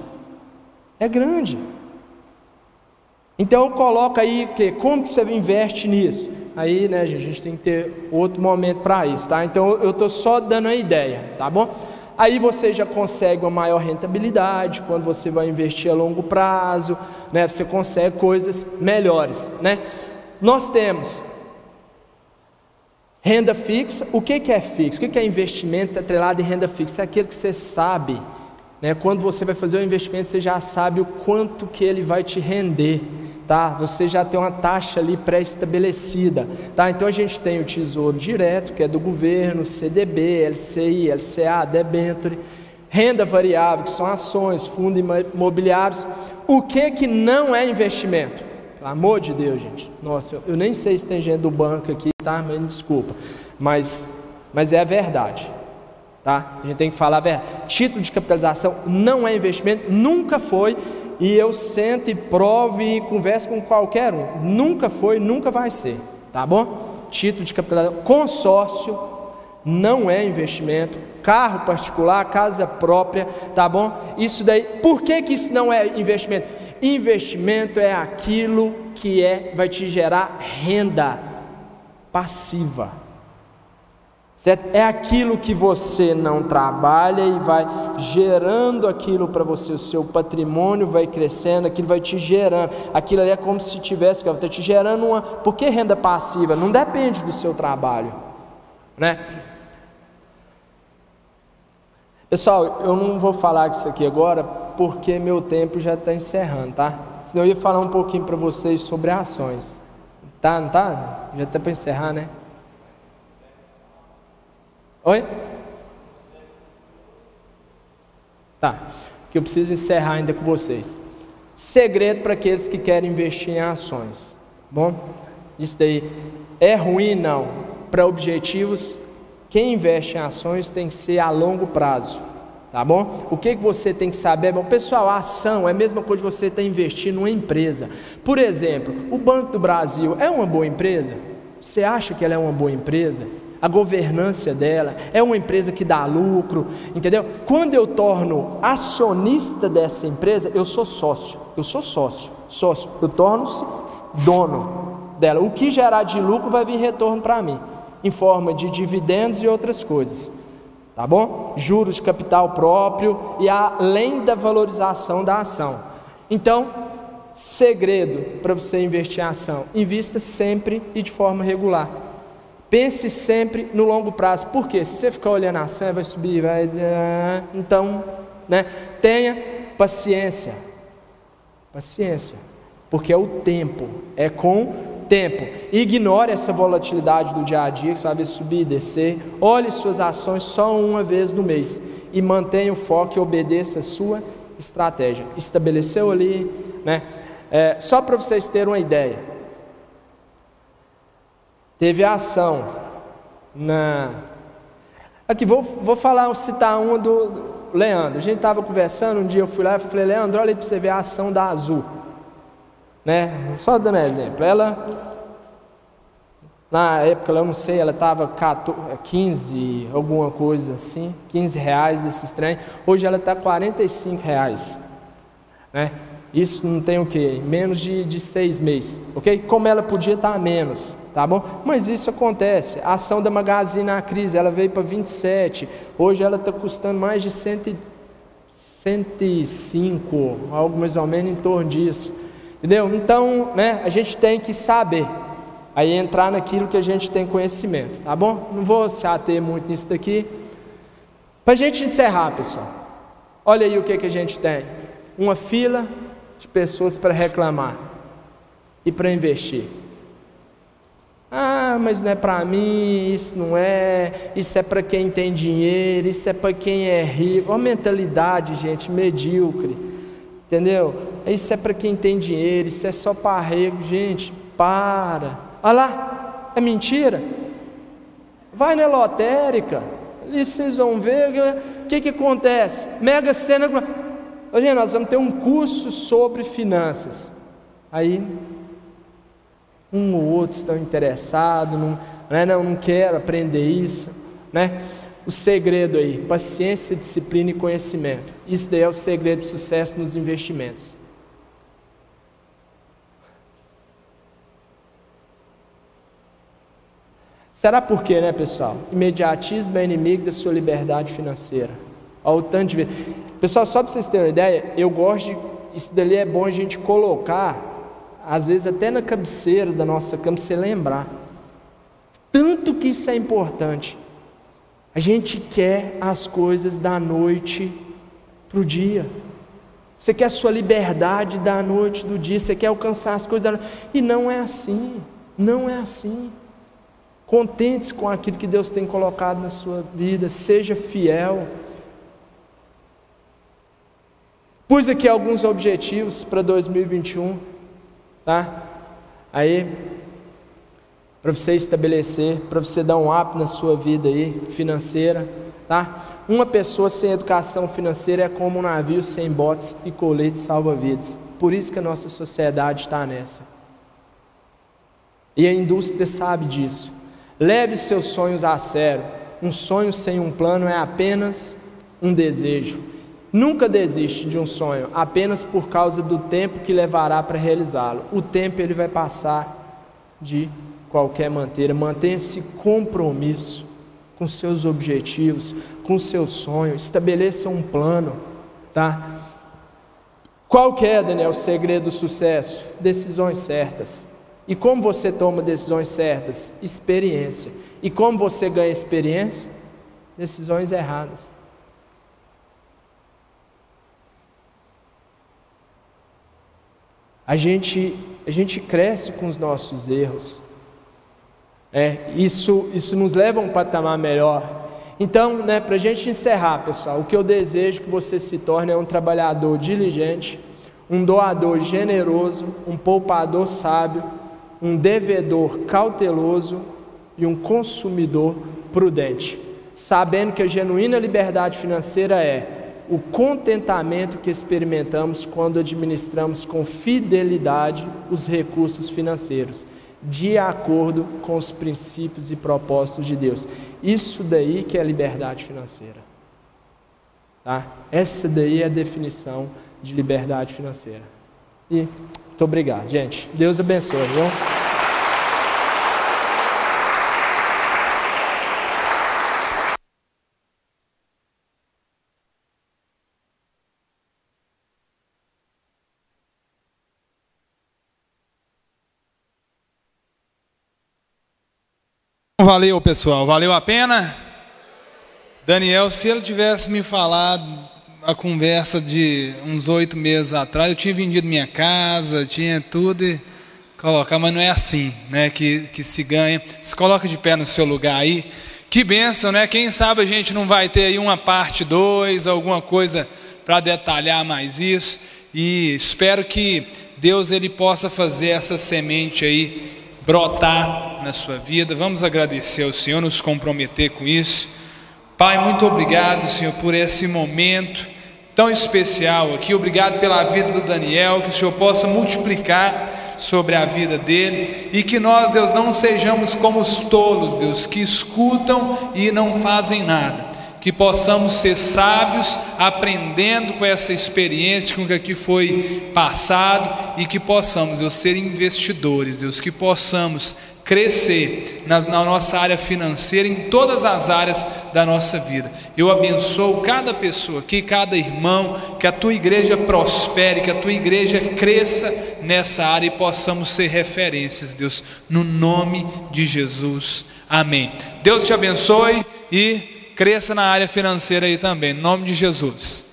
Então coloca aí como que você investe nisso. Aí, né, gente, a gente tem que ter outro momento para isso, tá? Então eu estou só dando a ideia, tá bom? Aí você já consegue uma maior rentabilidade quando você vai investir a longo prazo, né? Você consegue coisas melhores, né? Nós temos renda fixa. O que é fixo? O que é investimento atrelado em renda fixa? É aquele que você sabe, né? Quando você vai fazer o investimento, você já sabe o quanto que ele vai te render, tá? Você já tem uma taxa ali pré-estabelecida, tá? Então a gente tem o Tesouro Direto, que é do governo, CDB, LCI, LCA, debênture, renda variável, que são ações, fundos imobiliários. O que não é investimento? Pelo amor de Deus, gente. Nossa, eu nem sei se tem gente do banco aqui, tá? Mas desculpa, mas é a verdade, tá? A gente tem que falar a verdade. Título de capitalização não é investimento, nunca foi. E eu sento e provo e converso com qualquer um. Nunca foi, nunca vai ser, tá bom? Título de capitalização, consórcio não é investimento. Carro particular, casa própria, tá bom? Isso daí, por que isso não é investimento? Investimento é aquilo que vai te gerar renda passiva, certo? É aquilo que você não trabalha e vai gerando aquilo para você, o seu patrimônio vai crescendo, aquilo vai te gerando, aquilo ali é como se tivesse, está te gerando uma... Por que renda passiva? Não depende do seu trabalho, né? Pessoal, eu não vou falar disso aqui agora, porque meu tempo já está encerrando, tá? Senão eu ia falar um pouquinho para vocês sobre ações, tá? Não tá? Já está para encerrar, né? Oi? Tá, que eu preciso encerrar ainda com vocês. Segredo para aqueles que querem investir em ações. Bom, isso daí é ruim? Não. Para objetivos, quem investe em ações tem que ser a longo prazo, tá bom? O que você tem que saber? Bom, pessoal, a ação é a mesma coisa de você estar investindo numa empresa. Por exemplo, o Banco do Brasil é uma boa empresa? Você acha que ela é uma boa empresa? A governança dela é uma empresa que dá lucro, entendeu? Quando eu torno acionista dessa empresa, eu sou sócio, eu torno-se dono dela. O que gerar de lucro vai vir retorno para mim, em forma de dividendos e outras coisas, tá bom? Juros de capital próprio e além da valorização da ação. Então, segredo para você investir em ação: invista sempre e de forma regular. Pense sempre no longo prazo. Por quê? Se você ficar olhando a ação, vai subir, vai... Então, né? Tenha paciência. Paciência. Porque é o tempo. É com tempo. Ignore essa volatilidade do dia a dia, que você vai ver subir e descer. Olhe suas ações só uma vez no mês. E mantenha o foco e obedeça a sua estratégia. Estabeleceu ali, né? Só para vocês terem uma ideia. 2019 teve ação aqui vou citar uma do Leandro. A gente estava conversando, um dia eu fui lá e falei: Leandro, olha aí para você ver a ação da Azul, né? Só dando exemplo, ela na época, eu não sei, ela estava 15, alguma coisa assim, R$15 esses trem. Hoje ela está R$45, né? Isso não tem o quê? Menos de 6 meses, ok? Como ela podia estar menos, tá bom? Mas isso acontece. A ação da Magazine na crise, ela veio para 27, hoje ela está custando mais de 105, algo mais ou menos em torno disso, entendeu? Então, né, a gente tem que saber, aí entrar naquilo que a gente tem conhecimento, tá bom? Não vou se ater muito nisso daqui. Para a gente encerrar, pessoal, olha aí o que a gente tem: uma fila de pessoas para reclamar e para investir. Ah, mas não é para mim, isso não é, isso é para quem tem dinheiro, isso é para quem é rico. Uma mentalidade, gente, medíocre, entendeu? Isso é para quem tem dinheiro, isso é só para rico. Gente, para. Olha lá, é mentira. Vai na lotérica, e vocês vão ver o que acontece. Mega Sena. Gente, nós vamos ter um curso sobre finanças. Aí um ou outro estão interessados, não quero aprender isso, né? O segredo aí: paciência, disciplina e conhecimento. Isso daí é o segredo de sucesso nos investimentos. Será por quê, né, pessoal? Imediatismo é inimigo da sua liberdade financeira. Olha o tanto de vezes. Pessoal, só para vocês terem uma ideia, eu gosto de... Isso dali é bom a gente colocar, às vezes até na cabeceira da nossa cama, para você lembrar. Tanto que isso é importante. A gente quer as coisas da noite para o dia. Você quer a sua liberdade da noite do dia. Você quer alcançar as coisas da noite. E não é assim. Não é assim. Contente-se com aquilo que Deus tem colocado na sua vida. Seja fiel. Pus aqui alguns objetivos para 2021, tá? Aí, para você estabelecer, para você dar um up na sua vida aí, financeira, tá? Uma pessoa sem educação financeira é como um navio sem botes e colete salva-vidas. Por isso que a nossa sociedade está nessa. E a indústria sabe disso. Leve seus sonhos a sério. Um sonho sem um plano é apenas um desejo. Nunca desiste de um sonho apenas por causa do tempo que levará para realizá-lo. O tempo ele vai passar de qualquer maneira. Mantenha esse compromisso com seus objetivos, com seu sonho. Estabeleça um plano, tá? Qual que é, Daniel, o segredo do sucesso? Decisões certas. E como você toma decisões certas? Experiência. E como você ganha experiência? Decisões erradas. A gente cresce com os nossos erros. Isso nos leva a um patamar melhor. Então, né, para a gente encerrar, pessoal, o que eu desejo que você se torne é um trabalhador diligente, um doador generoso, um poupador sábio, um devedor cauteloso e um consumidor prudente, sabendo que a genuína liberdade financeira é o contentamento que experimentamos quando administramos com fidelidade os recursos financeiros, de acordo com os princípios e propósitos de Deus. Isso daí que é a liberdade financeira, tá? Essa daí é a definição de liberdade financeira. E muito obrigado, gente. Deus abençoe, viu? Valeu, pessoal, valeu a pena? Daniel, se ele tivesse me falado a conversa de uns 8 meses atrás, eu tinha vendido minha casa, tinha tudo e colocar, mas não é assim, né, que se ganha. Se coloca de pé no seu lugar aí. Que bênção, né? Quem sabe a gente não vai ter aí uma parte 2, alguma coisa para detalhar mais isso. E espero que Deus ele possa fazer essa semente aí brotar na sua vida. Vamos agradecer ao Senhor, nos comprometer com isso. Pai, muito obrigado, Senhor, por esse momento tão especial aqui. Obrigado pela vida do Daniel, que o Senhor possa multiplicar sobre a vida dele, e que nós, Deus, não sejamos como os tolos, Deus, que escutam e não fazem nada. Que possamos ser sábios, aprendendo com essa experiência, com o que aqui foi passado, e que possamos, Deus, ser investidores, Deus, que possamos crescer na nossa área financeira, em todas as áreas da nossa vida. Eu abençoo cada pessoa aqui, cada irmão, que a tua igreja prospere, que a tua igreja cresça nessa área e possamos ser referências, Deus, no nome de Jesus, amém. Deus te abençoe e cresça na área financeira aí também, em nome de Jesus.